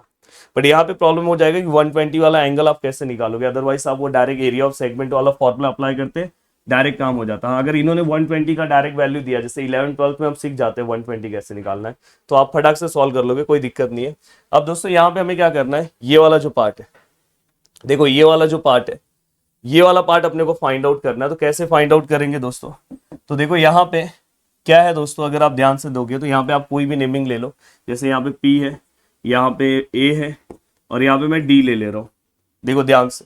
बट यहाँ पे प्रॉब्लम हो जाएगा कि 120 वाला एंगल आप कैसे निकालोगे, अदरवाइज आप वो डायरेक्ट एरिया ऑफ सेगमेंट वाला फॉर्मूला अप्लाई करते डायरेक्ट काम हो जाता है। अगर इन्होंने 120 का डायरेक्ट वैल्यू दिया, जैसे 11th-12th में हम सीख जाते हैं 120 कैसे निकालना है, तो आप फटाक से सॉल्व कर लोगे, कोई दिक्कत नहीं है। अब दोस्तों यहाँ पे हमें क्या करना है, ये वाला जो पार्ट है, देखो ये वाला जो पार्ट है, ये वाला पार्ट अपने को फाइंड आउट करना है। तो कैसे फाइंड आउट करेंगे दोस्तों, तो देखो यहाँ पे क्या है दोस्तों, अगर आप ध्यान से दोगे तो यहाँ पे आप कोई भी नेमिंग ले लो, जैसे यहाँ पे P है, यहाँ पे A है, और यहाँ पे मैं D ले रहा हूँ। देखो ध्यान से,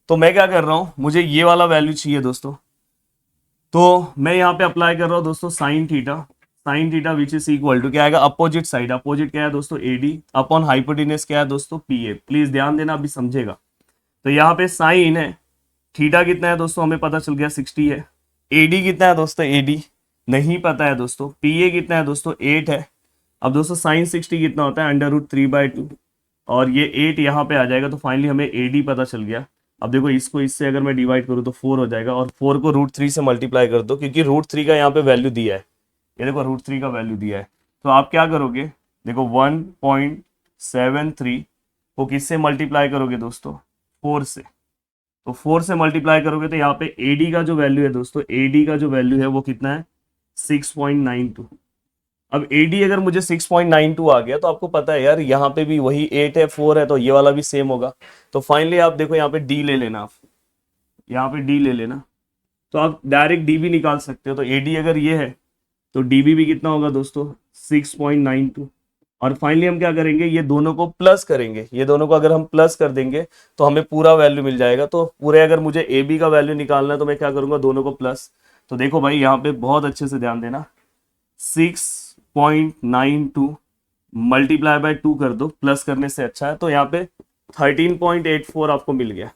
तो मैं क्या कर रहा हूँ, मुझे ये वाला वैल्यू चाहिए दोस्तों, तो मैं यहाँ पे अप्लाई कर रहा हूँ दोस्तों sine theta which is equal to क्या आएगा, अपोजिट साइड, अपोजिट क्या है दोस्तों AD अपॉन हाइपोटेन्यूज क्या है दोस्तों PA। प्लीज ध्यान देना, अभी समझेगा। तो यहाँ पे साइन है, थीटा कितना है दोस्तों हमें पता चल गया 60 है, AD कितना है दोस्तों AD नहीं पता है दोस्तों, PA कितना है दोस्तों 8 है। अब दोस्तों साइन 60 कितना होता है √3/2, और ये 8 यहाँ पे आ जाएगा, तो फाइनली हमें AD पता चल गया। अब देखो इसको इससे अगर मैं डिवाइड करूँ तो 4 हो जाएगा, और 4 को √3 से मल्टीप्लाई कर दो, क्योंकि √3 का यहाँ पे वैल्यू दिया है, ये देखो √3 का वैल्यू दिया है। तो आप क्या करोगे, देखो 1.73 को किससे मल्टीप्लाई करोगे दोस्तों 4 से, तो 4 से मल्टीप्लाई करोगे तो यहाँ पे AD का जो वैल्यू है दोस्तों, AD का जो वैल्यू है वो कितना है 6.92। अब AD अगर मुझे 6.92 आ गया तो आपको पता है यार यहाँ पे भी वही 8 है 4 है, तो ये वाला भी सेम होगा। तो फाइनली आप देखो यहाँ पे D ले लेना, आप यहाँ पे D ले लेना, तो आप डायरेक्ट D भी निकाल सकते हो। तो AD अगर ये है तो DB भी कितना होगा दोस्तों 6.92। और फाइनली हम क्या करेंगे, ये दोनों को प्लस करेंगे, ये दोनों को अगर हम प्लस कर देंगे तो हमें पूरा वैल्यू मिल जाएगा। तो पूरे अगर मुझे AB का वैल्यू निकालना है तो मैं क्या करूंगा, दोनों को प्लस। तो देखो भाई यहाँ पे बहुत अच्छे से ध्यान देना, 6.92 मल्टीप्लाई बाय 2 कर दो, प्लस करने से अच्छा है। तो यहाँ पे 13.84 आपको मिल गया।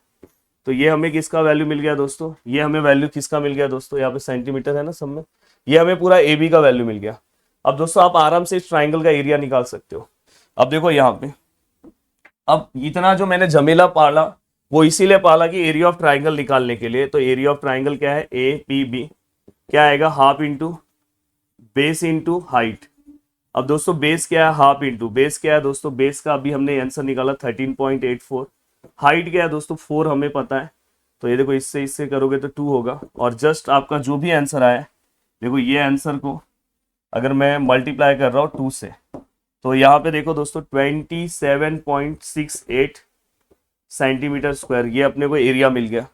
तो ये हमें किसका वैल्यू मिल गया दोस्तों, ये हमें वैल्यू किसका मिल गया दोस्तों, यहाँ पे सेंटीमीटर है ना सब में, ये हमें पूरा AB का वैल्यू मिल गया। अब दोस्तों आप आराम से इस ट्राइंगल का एरिया निकाल सकते हो। अब देखो यहाँ पे, अब इतना जो मैंने झमेला पाला वो इसीलिए पाला कि एरिया ऑफ ट्राइंगल निकालने के लिए। तो एरिया ऑफ ट्राइंगल क्या है, APB क्या आएगा, half into base into height. अब दोस्तों बेस क्या है, हाफ इंटू बेस क्या है दोस्तों, बेस का अभी हमने आंसर निकाला 13.84। हाइट क्या है दोस्तों 4 हमें पता है, तो ये देखो इससे इससे करोगे तो 2 होगा। और जस्ट आपका जो भी आंसर आया, देखो ये आंसर को अगर मैं मल्टीप्लाई कर रहा हूँ 2 से, तो यहाँ पे देखो दोस्तों 27.68 सेंटीमीटर स्क्वायर, ये अपने को एरिया मिल गया।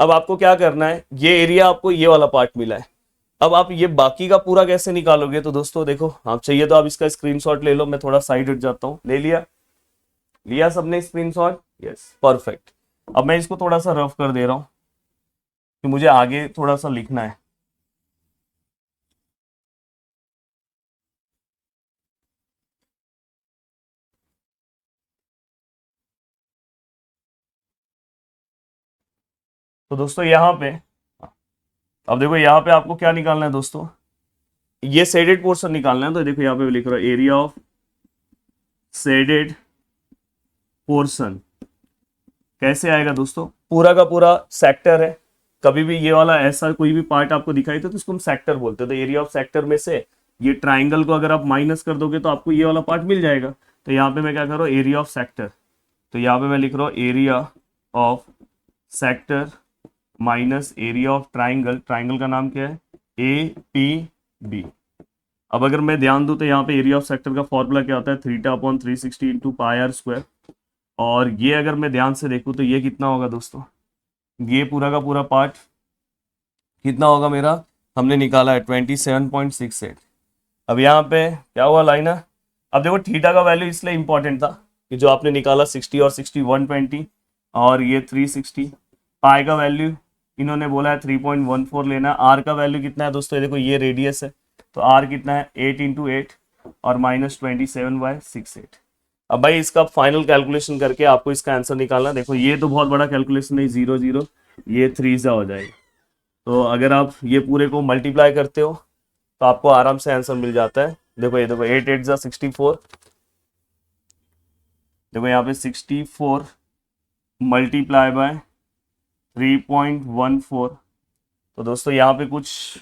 अब आपको क्या करना है, ये एरिया आपको ये वाला पार्ट मिला है, अब आप ये बाकी का पूरा कैसे निकालोगे। तो दोस्तों देखो, आप चाहिए तो आप इसका स्क्रीनशॉट ले लो, मैं थोड़ा साइड हट जाता हूँ। ले लिया सबने स्क्रीनशॉट, यस परफेक्ट। अब मैं इसको थोड़ा सा रफ कर दे रहा हूँ कि मुझे आगे थोड़ा सा लिखना है। तो दोस्तों यहाँ पे, अब देखो यहाँ पे आपको क्या निकालना है दोस्तों, ये शेडेड पोर्शन निकालना है। तो देखो यहाँ पे लिख रहा हूँ एरिया ऑफ शेडेड पोर्शन कैसे आएगा दोस्तों, पूरा का पूरा सेक्टर है। कभी भी ये वाला ऐसा कोई भी पार्ट आपको दिखाई तो इसको हम सेक्टर बोलते हैं। तो एरिया ऑफ सेक्टर में से ये ट्राइंगल को अगर आप माइनस कर दोगे तो आपको ये वाला पार्ट मिल जाएगा। तो यहाँ पे मैं क्या कर रहा हूँ, एरिया ऑफ सेक्टर, तो यहाँ पे मैं लिख रहा हूँ area of sector minus area of triangle, triangle का नाम क्या है APB। अब अगर मैं ध्यान दूं तो यहाँ पे एरिया ऑफ सेक्टर का फॉर्मूला क्या होता है, θ/360 इंटू πr²। और ये अगर मैं ध्यान से देखूं तो ये कितना होगा दोस्तों, ये पूरा का पूरा पार्ट कितना होगा मेरा, हमने निकाला है 27.68। अब यहाँ पे क्या हुआ लाइन है, अब देखो थीटा का वैल्यू इसलिए इंपॉर्टेंट था कि जो आपने निकाला 60 और 60 120 और ये 360। पाई का वैल्यू इन्होंने बोला है 3.14 लेना। आर का वैल्यू कितना है दोस्तों, देखो ये रेडियस है, तो आर कितना है 8 इंटू 8 और -27/68। अब भाई इसका फाइनल कैलकुलेशन करके आपको इसका आंसर निकालना। देखो ये तो बहुत बड़ा कैलकुलेशन है, 0 0 ये 3 सा हो जाएगा। तो अगर आप ये पूरे को मल्टीप्लाई करते हो तो आपको आराम से आंसर मिल जाता है। देखो ये देखो 8 8 जा 64, देखो यहाँ पे 64 मल्टीप्लाई बाय 3.14, तो दोस्तों यहाँ पे कुछ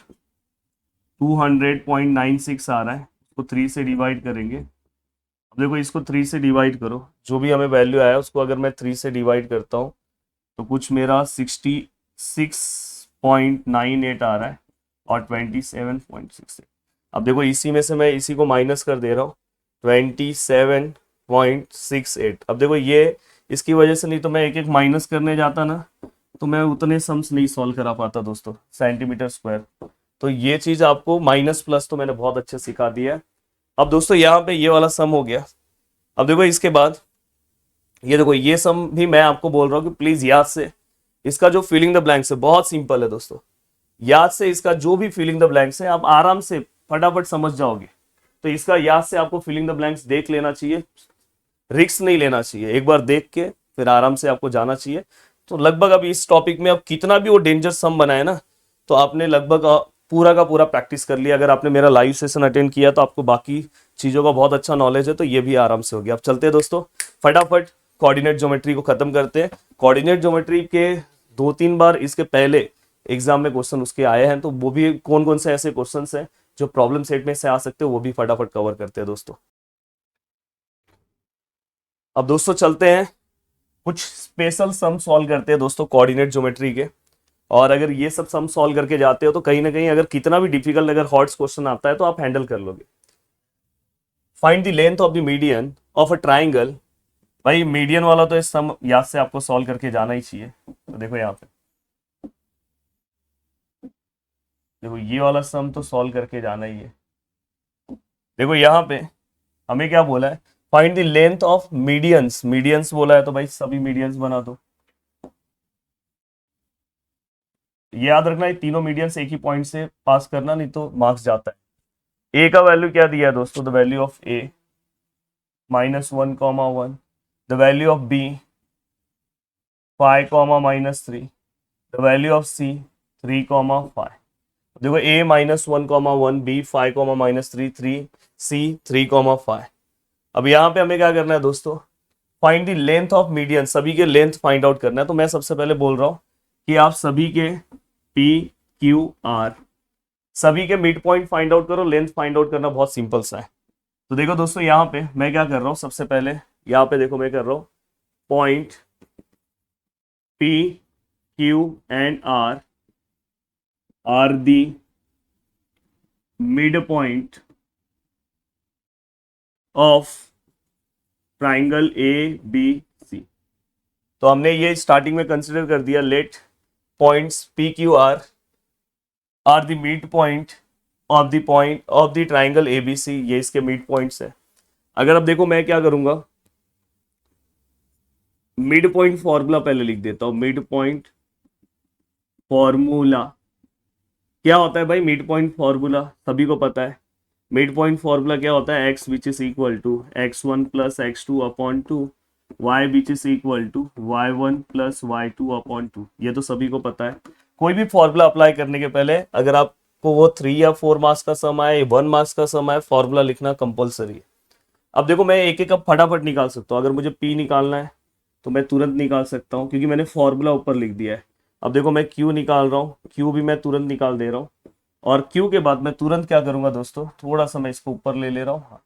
200.96 आ रहा है। उसको 3 से डिवाइड करेंगे। अब देखो इसको 3 से डिवाइड करो, जो भी हमें वैल्यू आया उसको अगर मैं 3 से डिवाइड करता हूँ तो कुछ मेरा 66.98 आ रहा है और 27.68। अब देखो इसी में से मैं इसी को माइनस कर दे रहा हूँ 27.68। अब देखो ये इसकी वजह से, नहीं तो मैं एक एक माइनस करने जाता ना तो मैं उतने सम्स नहीं सॉल्व करा पाता दोस्तों, सेंटीमीटर स्क्वायर। तो ये चीज आपको माइनस प्लस तो मैंने बहुत अच्छे सिखा दिया है। अब दोस्तों यहाँ पे ये वाला सम हो गया। अब देखो इसके बाद ये देखो ये सम भी मैं आपको बोल रहा हूँ कि प्लीज याद से इसका जो फिलिंग द ब्लैंक्स है बहुत सिंपल है दोस्तों, याद से इसका जो भी फिलिंग द ब्लैंक्स है आप आराम से फटाफट समझ जाओगे। तो इसका याद से आपको फिलिंग द ब्लैंक्स देख लेना चाहिए, रिस्क नहीं लेना चाहिए, एक बार देख के फिर आराम से आपको जाना चाहिए। तो लगभग अब इस टॉपिक में अब कितना भी वो डेंजर सम बनाए ना तो आपने लगभग पूरा का पूरा प्रैक्टिस कर लिया। अगर आपने मेरा लाइव सेशन अटेंड किया तो आपको बाकी चीज़ों का बहुत अच्छा नॉलेज है, तो ये भी आराम से हो गया। अब चलते हैं दोस्तों फटाफट कोऑर्डिनेट ज्योमेट्री को खत्म करते हैं। कोऑर्डिनेट ज्योमेट्री के 2 3 बार इसके पहले एग्जाम में क्वेश्चन उसके आए हैं, तो वो भी कौन कौन से ऐसे क्वेश्चन हैं जो प्रॉब्लम सेट में से आ सकते हैं वो भी फटाफट कवर करते हैं दोस्तों। अब दोस्तों चलते हैं कुछ स्पेशल सम सॉल्व करते हैं दोस्तों कोऑर्डिनेट ज्योमेट्री के। और अगर ये सब सम सॉल्व करके जाते हो तो कहीं ना कहीं अगर कितना भी डिफिकल्ट अगर हॉट्स क्वेश्चन आता है तो आप हैंडल कर लोगे। Find the length of the median of a triangle. भाई मीडियन वाला तो इस सम याद से आपको सॉल्व करके जाना ही चाहिए। तो देखो यहाँ पे देखो ये वाला सम तो सॉल्व करके जाना ही है। देखो यहाँ पे हमें क्या बोला है, find the length of medians. Medians बोला है तो भाई सभी मीडियंस बना दो। ये याद रखना, ये तीनों मीडियंस एक ही पॉइंट से पास करना, नहीं तो मार्क्स जाता है। ए का वैल्यू क्या दिया है दोस्तों, the value of A -1, the value of B 5, -3, the value of C 3, 5। देखो a -1, b 5, -3, 3, c 3, 5। अब यहाँ पे हमें क्या करना है दोस्तों, find the length of median. सभी के लेंथ फाइंड आउट करना है। तो मैं सबसे पहले बोल रहा हूँ कि आप सभी के p q r सभी के मिड पॉइंट फाइंड आउट करो। लेंथ फाइंड आउट करना बहुत सिंपल सा है। तो देखो दोस्तों यहाँ पे मैं क्या कर रहा हूँ, सबसे पहले यहाँ पे देखो मैं कर रहा हूँ point p q and r are the midpoint of triangle ABC। तो हमने ये स्टार्टिंग में कंसिडर कर दिया, let points P Q R are the mid point of the triangle ABC। ये इसके मिड पॉइंट्स है। अगर अब देखो मैं क्या करूंगा, मिड पॉइंट फॉर्मूला पहले लिख देता हूं। मिड पॉइंट फॉर्मूला क्या होता है भाई, मिड पॉइंट फॉर्मूला सभी को पता है। मिड पॉइंट फॉर्मूला क्या होता है, x which is equal to x1 plus x2 upon 2, y which is equal to y1 plus y2 upon 2। ये तो सभी को पता है। कोई भी फॉर्मूला अप्लाई करने के पहले अगर आपको वो 3 या 4 मार्क्स का सम आए, 1 मार्क्स का सम आए, फॉर्मूला लिखना कंपलसरी है। अब देखो मैं एक एक अब फटाफट निकाल सकता हूँ। अगर मुझे p निकालना है तो मैं तुरंत निकाल सकता हूँ क्योंकि मैंने फॉर्मूला ऊपर लिख दिया है। अब देखो मैं q निकाल रहा हूँ, q भी मैं तुरंत निकाल दे रहा हूँ। और q के बाद मैं तुरंत क्या करूंगा दोस्तों, थोड़ा सा मैं इसको ऊपर ले रहा हूँ। हाँ,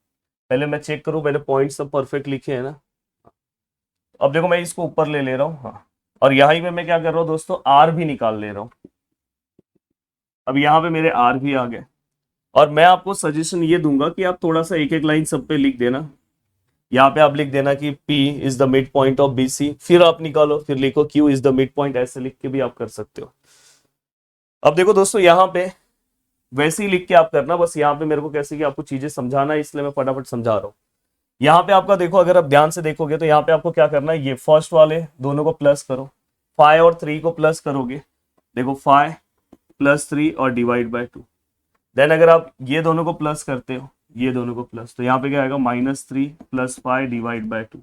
पहले मैं चेक करूँ मैंने पॉइंट सब परफेक्ट लिखे हैं ना। अब देखो मैं इसको ऊपर ले रहा हूँ। हाँ, और यहाँ ही मैं क्या कर रहा हूँ दोस्तों, r भी निकाल ले रहा हूँ। अब यहाँ पे मेरे r भी आ गए। और मैं आपको सजेशन ये दूंगा कि आप थोड़ा सा एक एक लाइन सब पे लिख देना। यहाँ पे आप लिख देना कि P is the mid point of BC, फिर आप निकालो, फिर लिखो Q is the mid point, ऐसे लिख के भी आप कर सकते हो। अब देखो दोस्तों यहाँ पे वैसे ही लिख के आप करना, बस यहाँ पे मेरे को कैसे कि आपको चीजें समझाना है इसलिए मैं फटाफट समझा रहा हूँ। यहाँ पे आपका देखो, अगर आप ध्यान से देखोगे तो यहाँ पे आपको क्या करना है, ये फर्स्ट वाले दोनों को प्लस करो, 5 और 3 को प्लस करोगे। देखो 5 + 3 और डिवाइड बाय 2। देन अगर आप ये दोनों को प्लस करते हो, ये दोनों को प्लस, तो यहाँ पे क्या आएगा -3 + 5 डिवाइड बाय 2।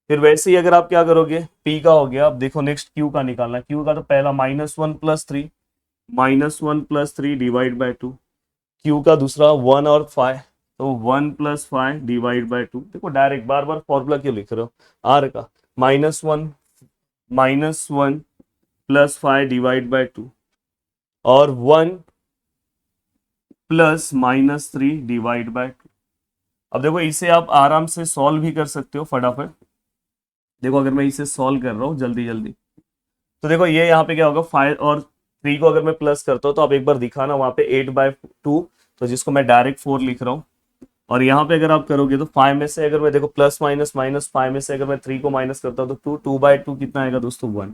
फिर वैसे ही अगर आप क्या करोगे, P का हो गया। अब देखो नेक्स्ट Q का निकालना। Q का तो पहला -1 + 3 -1 + 3 डिवाइड बाय 2। क्यू का दूसरा 1 और 5, तो 1 + 5 डिवाइड बाय 2। देखो डायरेक्ट बार बार फॉर्मूला क्यों लिख रहे हो, आर का -1 + 5 डिवाइड बाय 2 और 1 + -3 डिवाइड बाय 2। अब देखो इसे आप आराम से सॉल्व भी कर सकते हो फटाफट। देखो अगर मैं इसे सॉल्व कर रहा हूँ जल्दी जल्दी, तो देखो ये यहाँ पे क्या होगा, 5 और 3 को अगर मैं प्लस करता हूँ तो आप एक बार दिखाना वहां पे 8/2, तो जिसको मैं डायरेक्ट 4 लिख रहा हूँ। और यहाँ पे अगर आप करोगे तो 5 में से अगर मैं देखो प्लस माइनस माइनस 5 में से अगर मैं 3 को माइनस करता हूँ तो 2/2 कितना आएगा दोस्तों, 1।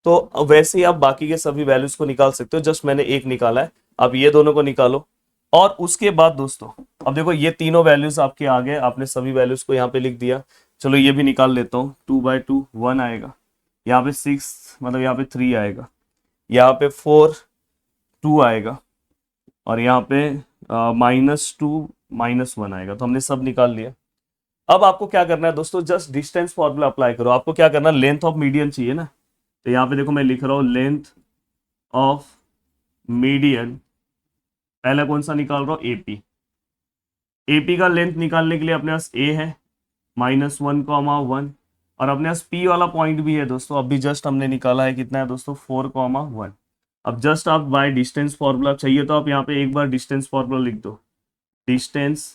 तो वैसे ही आप बाकी के सभी वैल्यूज को निकाल सकते हो, जस्ट मैंने एक निकाला है, अब ये दोनों को निकालो। और उसके बाद दोस्तों अब देखो ये तीनों वैल्यूज आपके आ गए, आपने सभी वैल्यूज को यहाँ पे लिख दिया। चलो ये भी निकाल लेता हूँ, 2/2 1 आएगा, यहाँ पे 6 मतलब यहाँ पे 3 आएगा, यहाँ पे 4 2 आएगा, और यहाँ पे -2 -1 आएगा। तो हमने सब निकाल लिया। अब आपको क्या करना है दोस्तों, जस्ट डिस्टेंस फॉर्मूला अप्लाई करो। आपको क्या करना है, लेंथ ऑफ मीडियन चाहिए ना, तो यहाँ पे देखो मैं लिख रहा हूँ लेंथ ऑफ मीडियन, पहला कौन सा निकाल रहा हूँ, एपी। एपी का लेंथ निकालने के लिए अपने पास ए है -1, और अपने पास पी वाला पॉइंट भी है दोस्तों, अभी जस्ट हमने निकाला है, कितना है दोस्तों, 4, 1। अब जस्ट आप बाय डिस्टेंस फॉर्मूला चाहिए तो आप यहाँ पे एक बार डिस्टेंस फॉर्मूला लिख दो, डिस्टेंस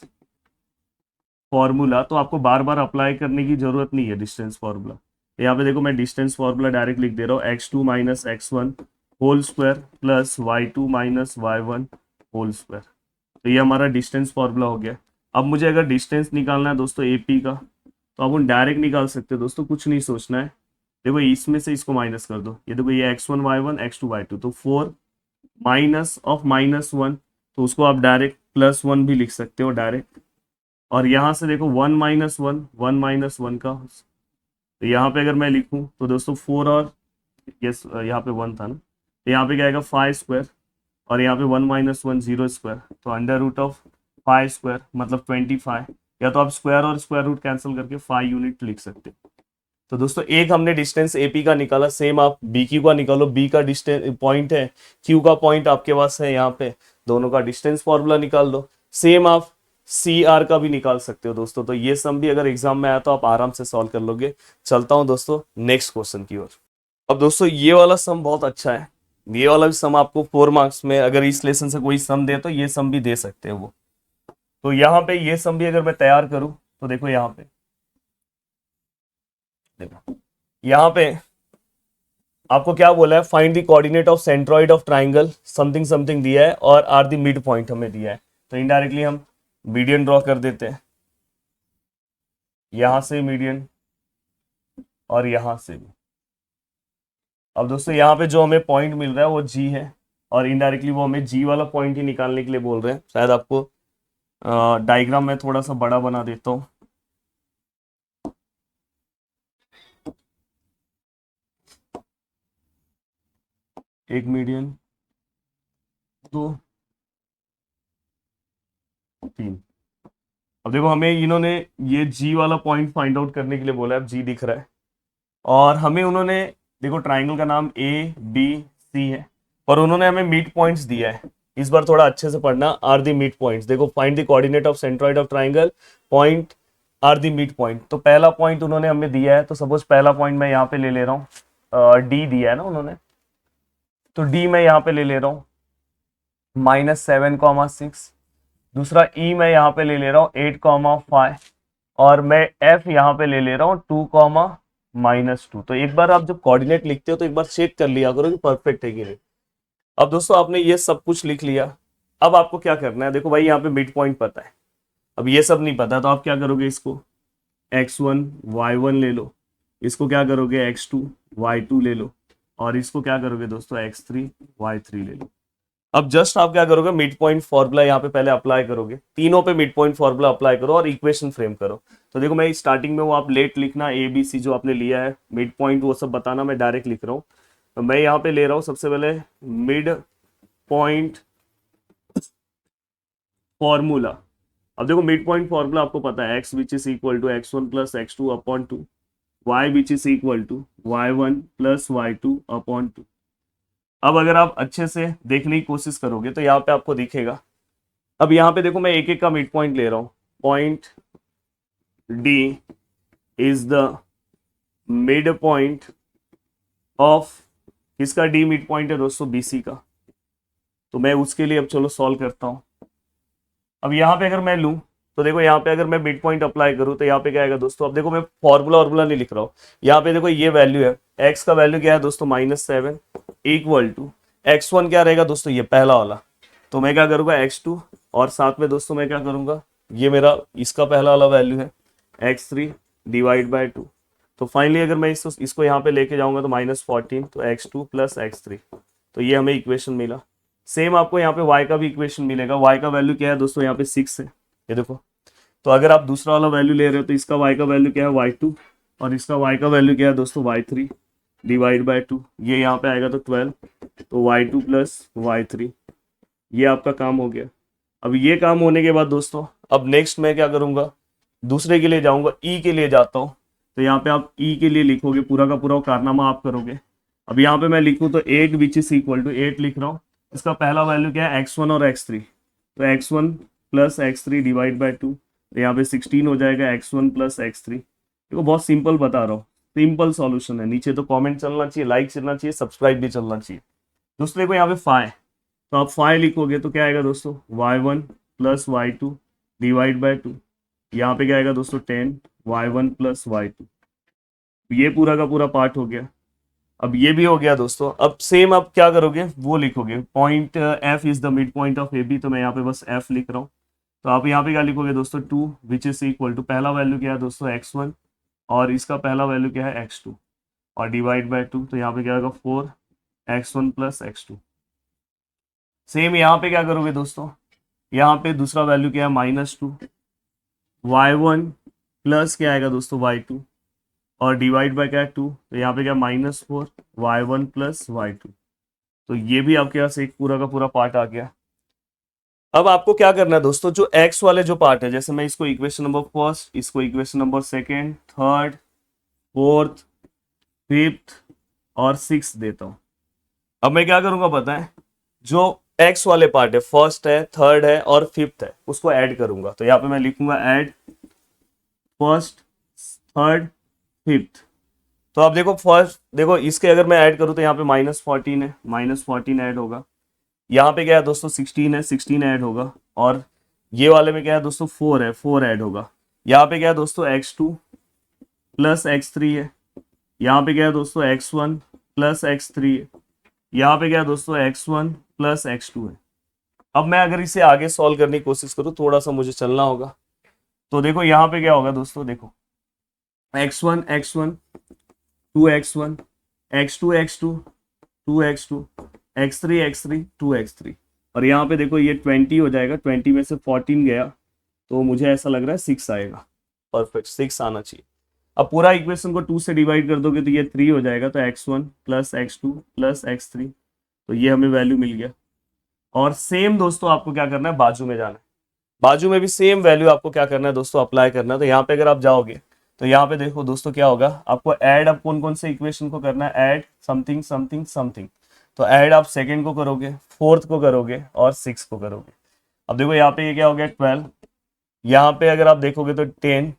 फॉर्मूला। तो आपको बार बार अप्लाई करने की जरूरत नहीं है डिस्टेंस फॉर्मूला। यहाँ पे देखो मैं डिस्टेंस फॉर्मूला डायरेक्ट लिख दे रहा हूँ, x2 - x1 whole square plus y2 - y1 whole square. तो ये हमारा डिस्टेंस फॉर्मूला हो गया। अब मुझे अगर डिस्टेंस निकालना है दोस्तों एपी का, तो अपन डायरेक्ट निकाल सकते हो दोस्तों, कुछ नहीं सोचना है। देखो इसमें से इसको माइनस कर दो, ये देखो ये x1 y1 x2 y2, तो 4 माइनस ऑफ -1, तो उसको आप डायरेक्ट +1 भी लिख सकते हो डायरेक्ट। और यहाँ से देखो 1 - 1 का, तो यहाँ पे अगर मैं लिखूँ तो दोस्तों 4 और यस यहाँ पे 1 था ना, तो यहाँ पे क्या आएगा 5 स्क्वायर, और यहाँ पे 1 - 1 0 स्क्वायर, तो √5 स्क्वायर मतलब 25। या तो आप स्क्वायर और स्क्वायर रूट कैंसिल करके 5 यूनिट लिख सकते हो। तो दोस्तों एक हमने डिस्टेंस एपी का निकाला, सेम आप बी क्यू का निकालो, बी का डिस्टेंस पॉइंट है, क्यू का पॉइंट आपके पास है यहाँ पे, दोनों का डिस्टेंस फॉर्मूला निकाल दो। सेम आप सी आर का भी निकाल सकते हो दोस्तों। तो ये सम भी अगर एग्जाम में आया तो आप आराम से सॉल्व कर लोगे। चलता हूं दोस्तों नेक्स्ट क्वेश्चन की ओर। अब दोस्तों ये वाला सम बहुत अच्छा है, ये वाला भी सम आपको 4 मार्क्स में अगर इस लेसन से कोई सम दे तो ये सम भी दे सकते हैं वो। तो यहाँ पे ये सम भी अगर मैं तैयार करूं तो देखो यहाँ पे, देखो यहाँ पे आपको क्या बोला है, find the coordinate of centroid of triangle something something दिया है, और आर द मिड पॉइंट हमें दिया है। तो इनडायरेक्टली हम मीडियन ड्रॉ कर देते हैं, यहां से मीडियन और यहां से भी। अब दोस्तों यहाँ पे जो हमें पॉइंट मिल रहा है वो जी है, और इनडायरेक्टली वो हमें जी वाला पॉइंट ही निकालने के लिए बोल रहे हैं। शायद आपको डायग्राम में थोड़ा सा बड़ा बना देता हूँ। एक मीडियन, 2 3। अब देखो हमें इन्होंने ये जी वाला पॉइंट फाइंड आउट करने के लिए बोला है, अब जी दिख रहा है, और हमें उन्होंने देखो ट्राइंगल का नाम ए बी सी है, और उन्होंने हमें मिड पॉइंट्स दिया है। इस बार थोड़ा अच्छे से पढ़ना, आर दी मिड पॉइंट्स। देखो find the coordinate of centroid of triangle point are the mid point. तो पहला पॉइंट उन्होंने हमें दिया है, तो सपोज पहला पॉइंट मैं यहाँ पे ले ले रहा हूँ, डी दिया है ना उन्होंने, तो डी मैं यहाँ पे ले ले रहा हूँ -7, 6। दूसरा ई मैं यहाँ पे ले ले रहा हूँ 8, 5, और मैं एफ यहाँ पे ले ले रहा हूँ 2, -2। तो एक बार आप जब कोऑर्डिनेट लिखते हो तो एक बार चेक कर लिया करो कि परफेक्ट है कि नहीं। अब दोस्तों आपने ये सब कुछ लिख लिया, अब आपको क्या करना है, देखो भाई यहाँ पे मिड पॉइंट पता है, अब ये सब नहीं पता, तो आप क्या करोगे, इसको x1 y1 ले लो, इसको क्या करोगे x2 y2 ले लो, और इसको क्या करोगे दोस्तों x3 y3 ले लो। अब जस्ट आप क्या करोगे, मिड पॉइंट फॉर्मूला यहाँ पे पहले अप्लाई करोगे, तीनों पे मिड पॉइंट फॉर्मूला अप्लाई करो और इक्वेशन फ्रेम करो। तो देखो मैं स्टार्टिंग में वो आप लेट लिखना, ए बी सी जो आपने लिया है, मिड पॉइंट वो सब बताना, मैं डायरेक्ट लिख रहा हूँ। तो मैं यहाँ पे ले रहा हूँ सबसे पहले मिड पॉइंट फॉर्मूला। अब देखो मिड पॉइंट फॉर्मूला आपको पता है, x which is equal to x1 + x2/2, y which is equal to y1 + y2/2। अब अगर आप अच्छे से देखने की कोशिश करोगे तो यहाँ पे आपको दिखेगा, अब यहाँ पे देखो मैं एक एक का मिड पॉइंट ले रहा हूँ, point D is the mid point of, किसका डी मिड पॉइंट है दोस्तों, बीसी का। तो मैं उसके लिए अब चलो सॉल्व करता हूँ। अब यहाँ पे अगर मैं लूँ तो देखो यहाँ पे अगर मैं मिड पॉइंट अप्लाई करूँ तो यहाँ पे क्या आएगा दोस्तों, अब देखो मैं फॉर्मूला नहीं लिख रहा हूँ, यहाँ पे देखो ये वैल्यू है, एक्स का वैल्यू क्या है दोस्तों -7 इक्वल टू x1 क्या रहेगा दोस्तों, ये पहला वाला। तो मैं क्या करूँगा x2 और साथ में दोस्तों मैं क्या करूँगा, ये मेरा इसका पहला वाला वैल्यू है x3 डिवाइड बाई 2। तो फाइनली अगर मैं इसको यहाँ पे लेके जाऊंगा तो -14, तो x2 प्लस x3, तो ये हमें इक्वेशन मिला। सेम आपको यहाँ पे y का भी इक्वेशन मिलेगा, y का वैल्यू क्या है दोस्तों, यहाँ पे 6 है, ये देखो। तो अगर आप दूसरा वाला वैल्यू ले रहे हो तो इसका y का वैल्यू क्या है y2 और इसका y का वैल्यू क्या है दोस्तों y3 डिवाइड बाय 2, ये यहाँ पे आएगा तो 12, तो y2 प्लस y3, ये आपका काम हो गया। अब ये काम होने के बाद दोस्तों अब नेक्स्ट मैं क्या करूँगा, दूसरे के लिए जाऊँगा, ई के लिए जाता हूँ। तो यहाँ पे आप ई के लिए लिखोगे, पूरा का पूरा कारनामा आप करोगे। अब यहाँ पे मैं लिखूँ तो 8 विच इज इक्वल टू 8 लिख रहा हूँ, इसका पहला वैल्यू क्या है x1 और x3, तो x1 plus x3 divide by 2, तो यहाँ पे 16 हो जाएगा x1 प्लस x3। देखो बहुत सिंपल बता रहा हूँ, सिंपल सॉल्यूशन है। नीचे तो कमेंट चलना चाहिए, लाइक चलना चाहिए, सब्सक्राइब भी चलना चाहिए। दोस्तों देखो यहाँ पे फाइ, तो आप फाइ लिखोगे तो क्या आएगा दोस्तों, y1 plus y2 divide by 2, यहाँ पे क्या आएगा दोस्तों 10 y1 प्लस y2, ये पूरा का पूरा पार्ट हो गया। अब ये भी हो गया दोस्तों। अब सेम आप क्या करोगे, वो लिखोगे point f is the mid point of A B, तो मैं यहाँ पे बस f लिख रहा हूँ। तो आप यहाँ पे क्या लिखोगे दोस्तों, 2 विच इज इक्वल टू, पहला वैल्यू क्या है दोस्तों x1 और इसका पहला वैल्यू क्या है x2 और डिवाइड बाय 2, तो यहाँ पे क्या होगा 4x1 प्लस x2। सेम यहाँ पे क्या करोगे दोस्तों, यहाँ पे दूसरा वैल्यू क्या है -2, y1 प्लस क्या आएगा दोस्तों y2 और डिवाइड बाय क्या है 2, तो यहाँ पे क्या -4 y1 प्लस y2। तो ये भी आपके पास एक पूरा का पूरा पार्ट आ गया। अब आपको क्या करना है दोस्तों, जो x वाले जो पार्ट है, जैसे मैं इसको इक्वेशन नंबर फर्स्ट, इसको equation number second, third, fourth, fifth और सिक्स देता हूँ। अब मैं क्या करूंगा पता है, जो x वाले पार्ट है, फर्स्ट है, थर्ड है और फिफ्थ है, उसको ऐड करूंगा। तो यहाँ पे मैं लिखूंगा ऐड फर्स्ट, थर्ड, फिफ्थ। तो आप देखो फर्स्ट, देखो इसके अगर मैं ऐड करूँ तो यहाँ पे -14 है, -14 ऐड होगा। यहाँ पे क्या है दोस्तों 16 है, 16 ऐड होगा। और ये वाले में क्या है दोस्तों 4 है, 4 ऐड होगा। यहाँ पे क्या है दोस्तों x2 प्लस x3 है। यहाँ पे क्या है दोस्तों x1 प्लस x3 है। यहाँ पे क्या है दोस्तों x1 प्लस x2 है। अब मैं अगर इसे आगे सॉल्व करने की कोशिश करूँ, थोड़ा सा मुझे चलना होगा। तो देखो यहाँ पे क्या होगा दोस्तों, देखो x1 x1 2x1, x2 x2 2x2, x3 x3 2x3, और यहाँ पे देखो ये 20 हो जाएगा, 20 में से 14 गया तो मुझे ऐसा लग रहा है 6 आएगा। परफेक्ट, 6 आना चाहिए। अब पूरा इक्वेशन को 2 से डिवाइड कर दोगे तो ये 3 हो जाएगा, तो x1 plus x2 plus x3, तो ये हमें वैल्यू मिल गया। और सेम दोस्तों आपको क्या करना है, बाजू में जाना है। बाजू में भी सेम वैल्यू आपको क्या करना है दोस्तों, अप्लाई करना है। तो यहाँ पे अगर आप जाओगे तो यहाँ पे देखो दोस्तों क्या होगा, आपको ऐड, अब कौन कौन से इक्वेशन को करना है, ऐड समथिंग समथिंग समथिंग। तो ऐड आप सेकंड को करोगे, फोर्थ को करोगे और सिक्स को करोगे। अब देखो यहाँ पे ये क्या हो गया 12, यहाँ पे अगर आप देखोगे तो 10,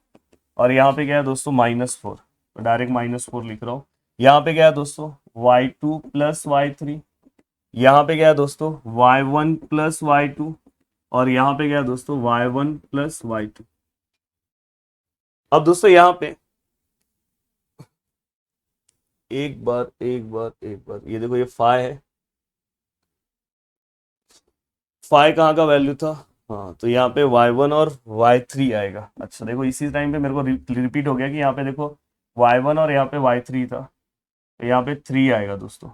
और यहाँ पे क्या है दोस्तों -4, तो डायरेक्ट -4 लिख रहा हूँ। यहाँ पे क्या है दोस्तों y2 प्लस y3, यहाँ पे क्या है दोस्तों y1 प्लस y2, और यहाँ पे क्या है दोस्तों y1 प्लस y2। अब दोस्तों यहाँ पे एक बार ये देखो, ये फाइ है, फाइ कहाँ का वैल्यू था, हाँ तो यहाँ पे y1 और y3 आएगा। अच्छा देखो इसी टाइम पे मेरे को रिपीट हो गया कि यहाँ पे देखो y1 और यहाँ पे y3 था, तो यहाँ पे 3 आएगा दोस्तों,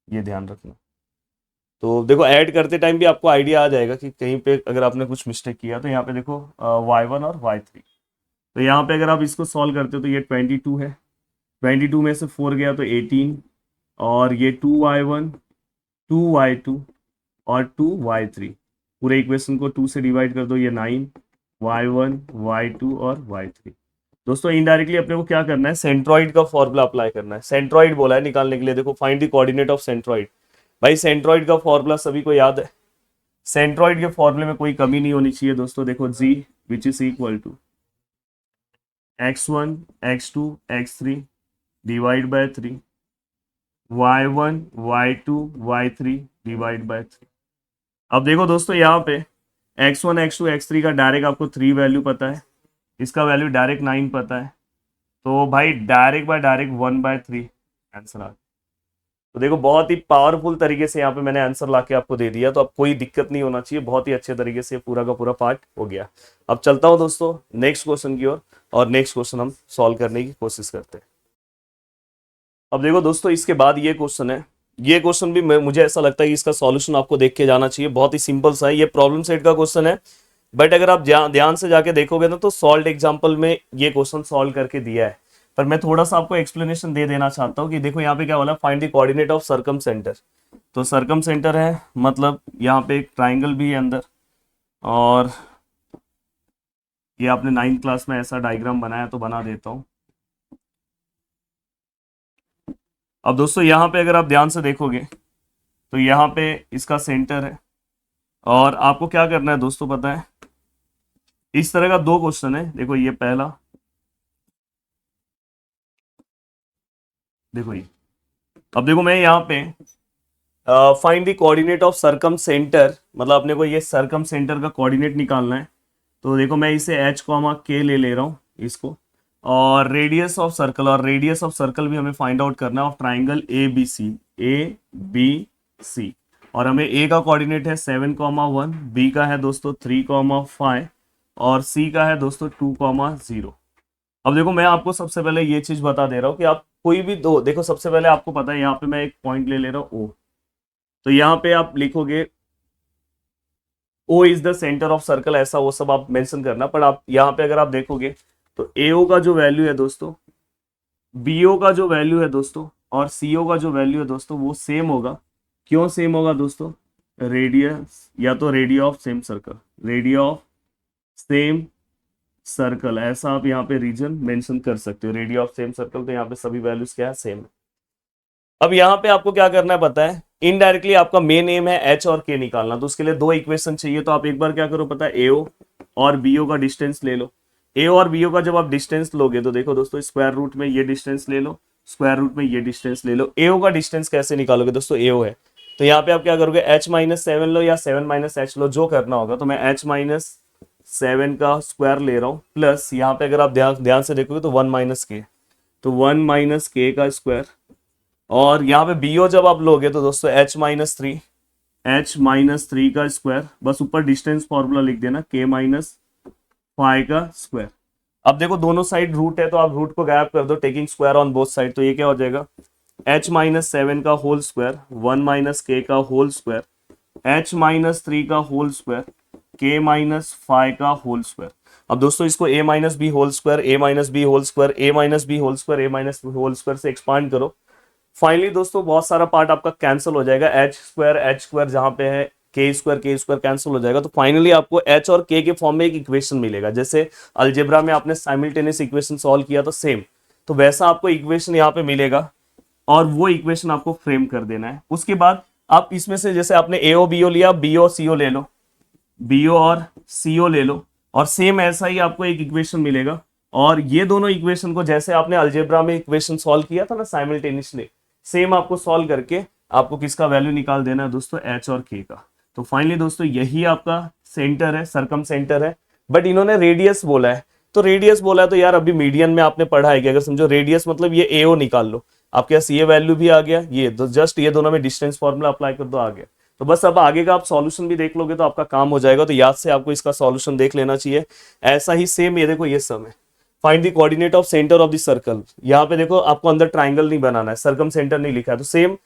ये ध्यान रखना। तो देखो ऐड करते टाइम भी आपको आइडिया आ जाएगा कि कहीं पे अगर आपने कुछ मिस्टेक किया। तो यहाँ पे देखो y1 और y3, तो यहाँ पे अगर आप इसको सॉल्व करते हो तो ये 22 है, 22 में से 4 गया तो 18, और ये 2y1 2y2 और 2y3, पूरे इक्वेशन को 2 से डिवाइड कर दो, ये 9 y1 y2 और y3। दोस्तों इनडायरेक्टली अपने को क्या करना है, सेंट्रॉइड का फॉर्मूला अप्लाई करना है। सेंट्रॉइड बोला है निकालने के लिए, देखो find the coordinate of centroid. भाई सेंट्रॉइड का फॉर्मूला सभी को याद है, सेंट्रॉइड के फॉर्मूले में कोई कमी नहीं होनी चाहिए दोस्तों। देखो G which is equal to x1 x2 x3 divide by 3 y1 y2 y3 divide by 3। अब देखो दोस्तों यहाँ पे x1 x2 x3 का डायरेक्ट आपको 3 वैल्यू पता है, इसका वैल्यू डायरेक्ट 9 पता है, तो भाई डायरेक्ट बाय डायरेक्ट 1/3 आंसर आ गया। तो देखो बहुत ही पावरफुल तरीके से यहाँ पे मैंने आंसर लाके आपको दे दिया, तो अब कोई दिक्कत नहीं होना चाहिए, बहुत ही अच्छे तरीके से पूरा का पूरा पार्ट हो गया। अब चलता हूँ दोस्तों नेक्स्ट क्वेश्चन की ओर, और नेक्स्ट क्वेश्चन हम सॉल्व करने की कोशिश करते हैं। अब देखो दोस्तों इसके बाद ये क्वेश्चन है, ये क्वेश्चन भी मुझे ऐसा लगता है कि इसका सॉल्यूशन आपको देख के जाना चाहिए, बहुत ही सिंपल सा है, ये प्रॉब्लम सेट का क्वेश्चन है, बट अगर आप ध्यान से जाके देखोगे ना तो सॉल्व एग्जाम्पल में ये क्वेश्चन सॉल्व करके दिया है, पर मैं थोड़ा सा आपको एक्सप्लेनेशन दे देना चाहता हूँ कि देखो यहाँ पे क्या बोला, find the coordinate of circum centre. तो सर्कम सेंटर है मतलब यहाँ पे एक ट्राइंगल भी है अंदर, और ये आपने 9th क्लास में ऐसा डायग्राम बनाया तो बना देता हूँ। अब दोस्तों यहाँ पे अगर आप ध्यान से देखोगे तो यहाँ पे इसका सेंटर है, और आपको क्या करना है दोस्तों पता है, इस तरह का दो क्वेश्चन है, देखो ये पहला, देखो ये, अब देखो मैं यहाँ पे find the coordinate of circum centre, मतलब अपने को ये सर्कम सेंटर का कोऑर्डिनेट निकालना है। तो देखो मैं इसे h k ले रहा हूँ इसको, और रेडियस ऑफ सर्कल, और रेडियस ऑफ सर्कल भी हमें फाइंड आउट करना है of triangle A B C, और हमें a का कोऑर्डिनेट है 7,1, b का है दोस्तों 3,5, और c का है दोस्तों 2,0। अब देखो मैं आपको सबसे पहले ये चीज बता दे रहा हूँ कि आप कोई भी दो, देखो सबसे पहले आपको पता है यहाँ पे मैं एक पॉइंट ले रहा हूँ O, तो यहाँ पे आप लिखोगे O is the centre of circle, ऐसा वो सब आप मेंशन करना, पर आप यहाँ पे अगर आप देखोगे तो AO का जो वैल्यू है दोस्तों, BO का जो वैल्यू है दोस्तों, और CO का जो वैल्यू है दोस्तों वो सेम होगा। क्यों सेम होगा दोस्तों, रेडियस या तो radius of same circle, radius of same circle, ऐसा आप यहाँ पे रीजन मेंशन कर सकते हो, रेडियस ऑफ सेम सर्कल, तो यहाँ पे सभी वैल्यूज क्या है, सेम है। अब यहाँ पे आपको क्या करना है पता है, इनडायरेक्टली आपका मेन एम है एच और के निकालना, तो उसके लिए दो इक्वेशन चाहिए, तो आप एक बार क्या करो पता है, एओ और बीओ का डिस्टेंस ले लो। एओ और बीओ का जब आप डिस्टेंस लोगे तो देखो दोस्तों स्क्वायर रूट में ये डिस्टेंस ले लो, स्क्वायर रूट में ये डिस्टेंस ले लो। एओ का डिस्टेंस कैसे निकालोगे दोस्तों, एओ है तो यहाँ पे आप क्या करोगे, h-7 लो या 7 - h लो, जो करना होगा। तो मैं h-7 का स्क्वायर ले रहा हूँ, प्लस यहाँ पे अगर आप ध्यान से देखोगे तो 1 - k, तो 1 - k का स्क्वायर, और यहाँ पे बीओ जब आप लोगे तो दोस्तों h-3 का स्क्वायर, बस ऊपर डिस्टेंस फॉर्मूला लिख देना, k-5 का स्क्वायर। अब देखो दोनों साइड रूट है तो आप रूट को गायब कर दो, taking square on both side, तो ये क्या हो जाएगा, h-7 का होल स्क्वायर, 1 - k का होल स्क्वायर, h-3 का होल स्क्वायर, k-5 का होल स्क्वायर। अब दोस्तों इसको a - b whole square, a - b whole square, a - b whole square, a - whole square से एक्सपांड करो। फाइनली दोस्तों बहुत सारा पार्ट आपका कैंसिल हो जाएगा, h स्क्वायर जहां पे है, k स्क्वायर कैंसिल हो जाएगा, तो फाइनली आपको h और k के फॉर्म में एक इक्वेशन मिलेगा। जैसे अलजेब्रा में आपने साइमल्टेनियस इक्वेशन सॉल्व किया तो सेम, तो वैसा आपको इक्वेशन यहाँ पे मिलेगा, और वो इक्वेशन आपको फ्रेम कर देना है। उसके बाद आप इसमें से जैसे आपने एओ बीओ लिया, बीओ सीओ ले लो, बीओ और सीओ ले लो, और सेम ऐसा ही आपको एक इक्वेशन मिलेगा। और ये दोनों इक्वेशन को जैसे आपने अलजेब्रा में इक्वेशन सॉल्व किया था ना साइमल्टेनियसली, सेम आपको सॉल्व करके आपको किसका वैल्यू निकाल देना है दोस्तों, एच और के का। तो फाइनली दोस्तों यही आपका सेंटर है, सरकम सेंटर है, बट इन्होंने रेडियस बोला है, तो रेडियस बोला है तो यार अभी मीडियन में आपने पढ़ा है कि अगर समझो रेडियस मतलब ये एओ निकाल लो, आपके पास ये वैल्यू भी आ गया, ये तो जस्ट ये दोनों में डिस्टेंस फॉर्मूला अप्लाई कर दो, आ गया। तो बस अब आगे का आप सॉल्यूशन भी देख लोगे तो आपका काम हो जाएगा, तो याद से आपको इसका सॉल्यूशन देख लेना चाहिए। ऐसा ही सेम ये देखो, ये सम है, find the coordinate of centre of the circle. यहाँ पे देखो आपको अंदर ट्राइंगल नहीं बनाना है, सर्कम सेंटर नहीं लिखा है, तो सेम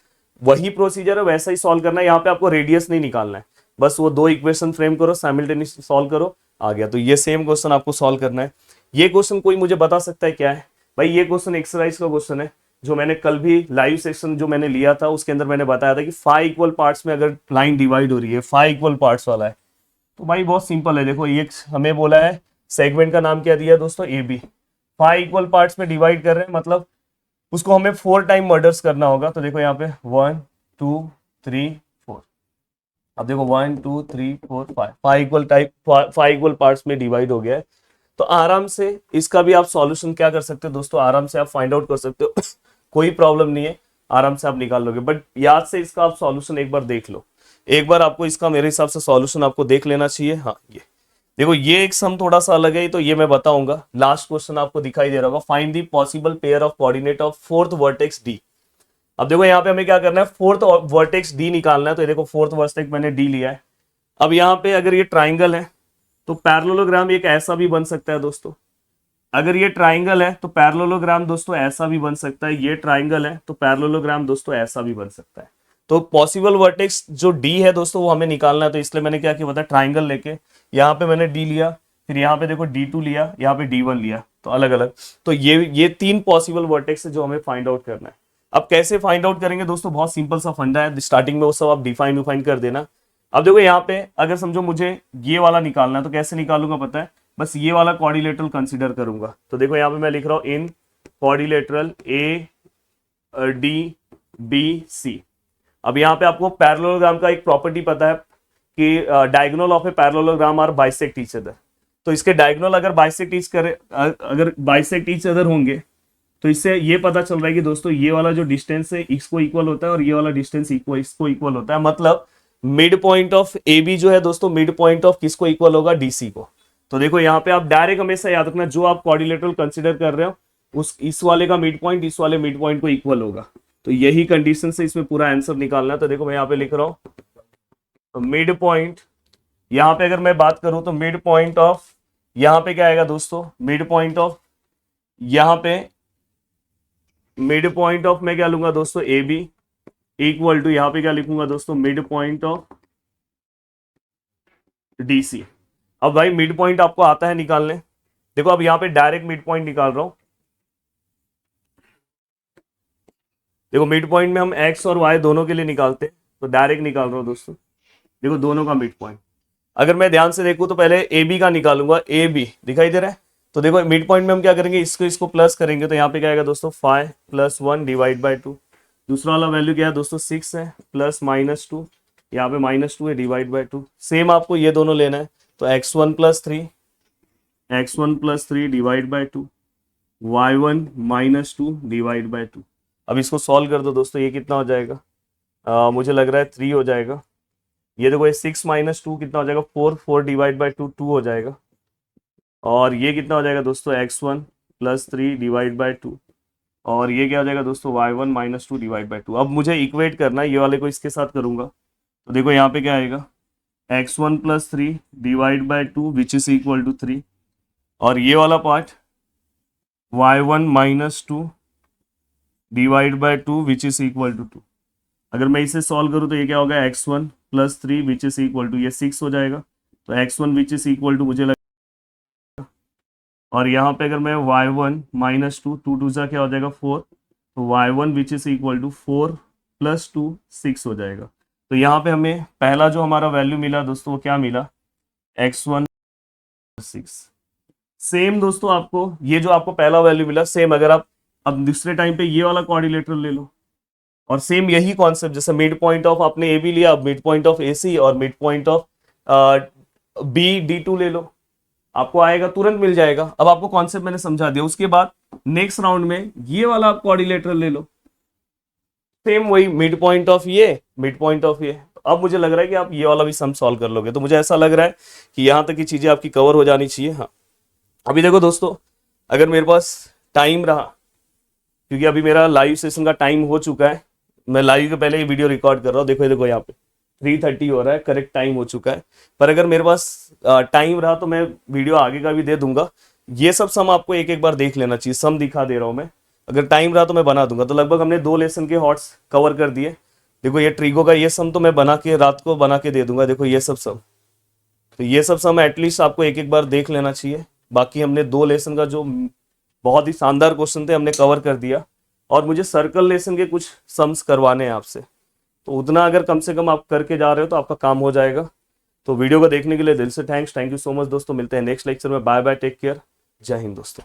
वही प्रोसीजर है, वैसा ही सॉल्व करना है। यहाँ पे आपको रेडियस नहीं निकालना है, बस वो दो इक्वेशन फ्रेम करो, साइमल्टेनियसली सॉल्व करो, आ गया। तो ये सेम क्वेश्चन आपको सॉल्व करना है। ये क्वेश्चन कोई मुझे बता सकता है क्या है भाई, ये क्वेश्चन एक्सरसाइज का क्वेश्चन है, जो मैंने कल भी लाइव सेक्शन जो मैंने लिया था उसके अंदर मैंने बताया था कि 5 इक्वल पार्ट्स में अगर लाइन डिवाइड हो रही है, 5 इक्वल पार्ट्स वाला है, तो भाई बहुत सिंपल है। देखो ये हमें बोला है, सेगमेंट का नाम क्या दिया है दोस्तों, ए बी, 5 इक्वल पार्ट्स में डिवाइड कर रहे हैं, मतलब उसको हमें 4 टाइम मर्डर्स करना होगा। तो देखो यहाँ पे 1 2 3 4। अब देखो 1 2 3 4 5, 5 इक्वल पार्ट्स में डिवाइड हो गया है। तो आराम से इसका भी आप सॉल्यूशन क्या कर सकते हो दोस्तों, आराम से आप फाइंड आउट कर सकते हो कोई प्रॉब्लम नहीं है, आराम से आप निकाल लोगे। बट याद से इसका आप सॉल्यूशन एक बार देख लो, एक बार आपको इसका मेरे हिसाब से सॉल्यूशन आपको देख लेना चाहिए। हाँ ये देखो, ये एक सम थोड़ा सा अलग है, तो ये मैं बताऊंगा। लास्ट क्वेश्चन आपको दिखाई दे रहा होगा, find the possible pair of coordinate of fourth vertex D. अब देखो यहाँ पे हमें क्या करना है, फोर्थ वर्टेक्स डी निकालना है। तो ये देखो फोर्थ वर्टेक्स मैंने डी लिया है। अब यहाँ पे अगर ये ट्राइंगल है तो पैरेललोग्राम एक ऐसा भी बन सकता है दोस्तों। अगर ये ट्राइंगल है तो पैरेललोग्राम दोस्तों ऐसा भी बन सकता है। ये ट्राइंगल है तो पैरेललोग्राम दोस्तों ऐसा भी बन सकता है। तो पॉसिबल वर्टेक्स जो डी है दोस्तों वो हमें निकालना है। तो इसलिए मैंने क्या किया पता है, ट्राइंगल लेके यहाँ पे मैंने डी लिया, फिर यहाँ पे देखो D2 लिया, यहाँ पे D1 लिया, तो अलग अलग। तो ये 3 पॉसिबल वर्टेक्स है जो हमें फाइंड आउट करना है। अब कैसे फाइंड आउट करेंगे दोस्तों, बहुत सिंपल सा फंडा है, स्टार्टिंग में वो सब आप डिफाइन कर देना। अब देखो यहाँ पे अगर समझो मुझे ये वाला निकालना है तो कैसे निकालूंगा पता है, बस ये वाला क्वाड्रिलेटरल कंसीडर करूंगा। तो देखो यहाँ पे मैं लिख रहा हूं इन क्वाड्रिलेटरल ADBC। अब यहाँ पे आपको पैरेललोग्राम का एक प्रॉपर्टी पता है कि diagonal of a parallelogram are bisect each other. तो इसके डायगोनल अगर बाइसेक्ट ईच अदर होंगे तो इससे ये पता चल रहा है कि दोस्तों ये वाला जो डिस्टेंस है इसको इक्वल होता है और ये वाला डिस्टेंस इसको इक्वल होता है। मतलब mid point of A B जो है दोस्तों, मिड पॉइंट ऑफ किसको इक्वल होगा, डीसी को। तो देखो यहाँ पे आप डायरेक्ट हमेशा याद रखना, जो आप क्वाड्रिलेटरल कंसीडर कर रहे हो उस इस वाले का मिड पॉइंट इस वाले मिड पॉइंट को इक्वल होगा। तो यही कंडीशन से इसमें पूरा आंसर निकालना है। तो देखो मैं यहाँ पे लिख रहा हूं मिड पॉइंट, यहाँ पे अगर मैं बात करूं तो मिड पॉइंट ऑफ, यहाँ पे क्या आएगा दोस्तों, मिड पॉइंट ऑफ, यहाँ पे मिड पॉइंट ऑफ मैं क्या लूंगा दोस्तों, ए बी इक्वल टू, यहाँ पे क्या लिखूंगा दोस्तों, मिड पॉइंट ऑफ डीसी। अब भाई मिड पॉइंट आपको आता है निकालने, देखो अब यहाँ पे डायरेक्ट मिड पॉइंट निकाल रहा हूं। देखो मिड पॉइंट में हम एक्स और वाई दोनों के लिए निकालते हैं, तो डायरेक्ट निकाल रहा हूं दोस्तों। देखो दोनों का मिड पॉइंट अगर मैं ध्यान से देखूं तो पहले ए बी का निकालूंगा, ए बी दिखाई दे रहा है। तो देखो मिड पॉइंट में हम क्या करेंगे, इसको प्लस करेंगे, तो यहाँ पे क्या आएगा दोस्तों 5 + 1 डिवाइड बाई 2। दूसरा वाला वैल्यू क्या है दोस्तों 6 है, प्लस -2, यहाँ पे -2 है डिवाइड बाई 2। सेम आपको ये दोनों लेना है, तो x1 + 3 divide by 2, y1 -2 divide by 2। अब इसको सॉल्व कर दो दोस्तों, ये कितना हो जाएगा, मुझे लग रहा है 3 हो जाएगा। ये देखो ये 6 - 2 कितना हो जाएगा, 4 डिवाइड बाई 2 2 हो जाएगा। और ये कितना हो जाएगा दोस्तों x1 + 3 डिवाइड बाई 2, और ये क्या हो जाएगा दोस्तों y1 -2 डिवाइड बाई 2। अब मुझे इक्वेट करना है, ये वाले को इसके साथ करूंगा। तो देखो यहाँ पे क्या आएगा, x1 + 3 divide by 2 which is equal to 3, और ये वाला part y1 -2 divide by 2 which is equal to 2। अगर मैं इसे सॉल्व करूँ तो ये क्या होगा, x1 + 3 which is equal to, ये 6 हो जाएगा, तो x1 which is equal to मुझे लगेगा, और यहाँ पे अगर मैं y1 -2 2 2 क्या हो जाएगा 4, तो y1 which is equal to 4 + 2 6 हो जाएगा। तो यहाँ पे हमें पहला जो हमारा वैल्यू मिला दोस्तों वो क्या मिला, x1 6। सेम दोस्तों आपको ये जो आपको पहला वैल्यू मिला, सेम अगर आप अब दूसरे टाइम पे ये वाला क्वाड्रिलेटरल ले लो, और सेम यही कॉन्सेप्ट, जैसे मिड पॉइंट ऑफ आपने ए बी लिया, अब मिड पॉइंट ऑफ ए सी और mid point of B D2 ले लो, आपको आएगा, तुरंत मिल जाएगा। अब आपको कॉन्सेप्ट मैंने समझा दिया। उसके बाद नेक्स्ट राउंड में ये वाला आप क्वाड्रिलेटरल ले लो, सेम वही मिड पॉइंट ऑफ ये, मिड पॉइंट ऑफ ये। अब मुझे लग रहा है कि आप ये वाला भी सम सॉल्व कर लोगे, तो मुझे ऐसा लग रहा है कि यहाँ तक की चीजें आपकी कवर हो जानी चाहिए। हाँ अभी देखो दोस्तों, अगर मेरे पास टाइम रहा, क्योंकि अभी मेरा लाइव सेशन का टाइम हो चुका है, मैं लाइव के पहले ये वीडियो रिकॉर्ड कर रहा हूँ, देखो यहाँ पे 3:30 हो रहा है, करेक्ट टाइम हो चुका है। पर अगर मेरे पास टाइम रहा तो मैं वीडियो आगे का भी दे दूंगा। ये सब सम आपको एक एक बार देख लेना चाहिए, सम दिखा दे रहा हूँ मैं, अगर टाइम रहा तो मैं बना दूंगा। तो लगभग हमने 2 लेसन के हॉट्स कवर कर दिए। देखो ये ट्रिगो का ये सम तो मैं बना के रात को बना के दे दूंगा, देखो ये सब सम, तो ये सब सम एटलीस्ट आपको एक एक बार देख लेना चाहिए। बाकी हमने 2 लेसन का जो बहुत ही शानदार क्वेश्चन थे हमने कवर कर दिया, और मुझे सर्कल लेसन के कुछ सम्स करवाने हैं आपसे, तो उतना अगर कम से कम आप करके जा रहे हो तो आपका काम हो जाएगा। तो वीडियो को देखने के लिए दिल से थैंक यू सो मच दोस्तों। मिलते हैं नेक्स्ट लेक्चर में, बाय बाय, टेक केयर, जय हिंद दोस्तों।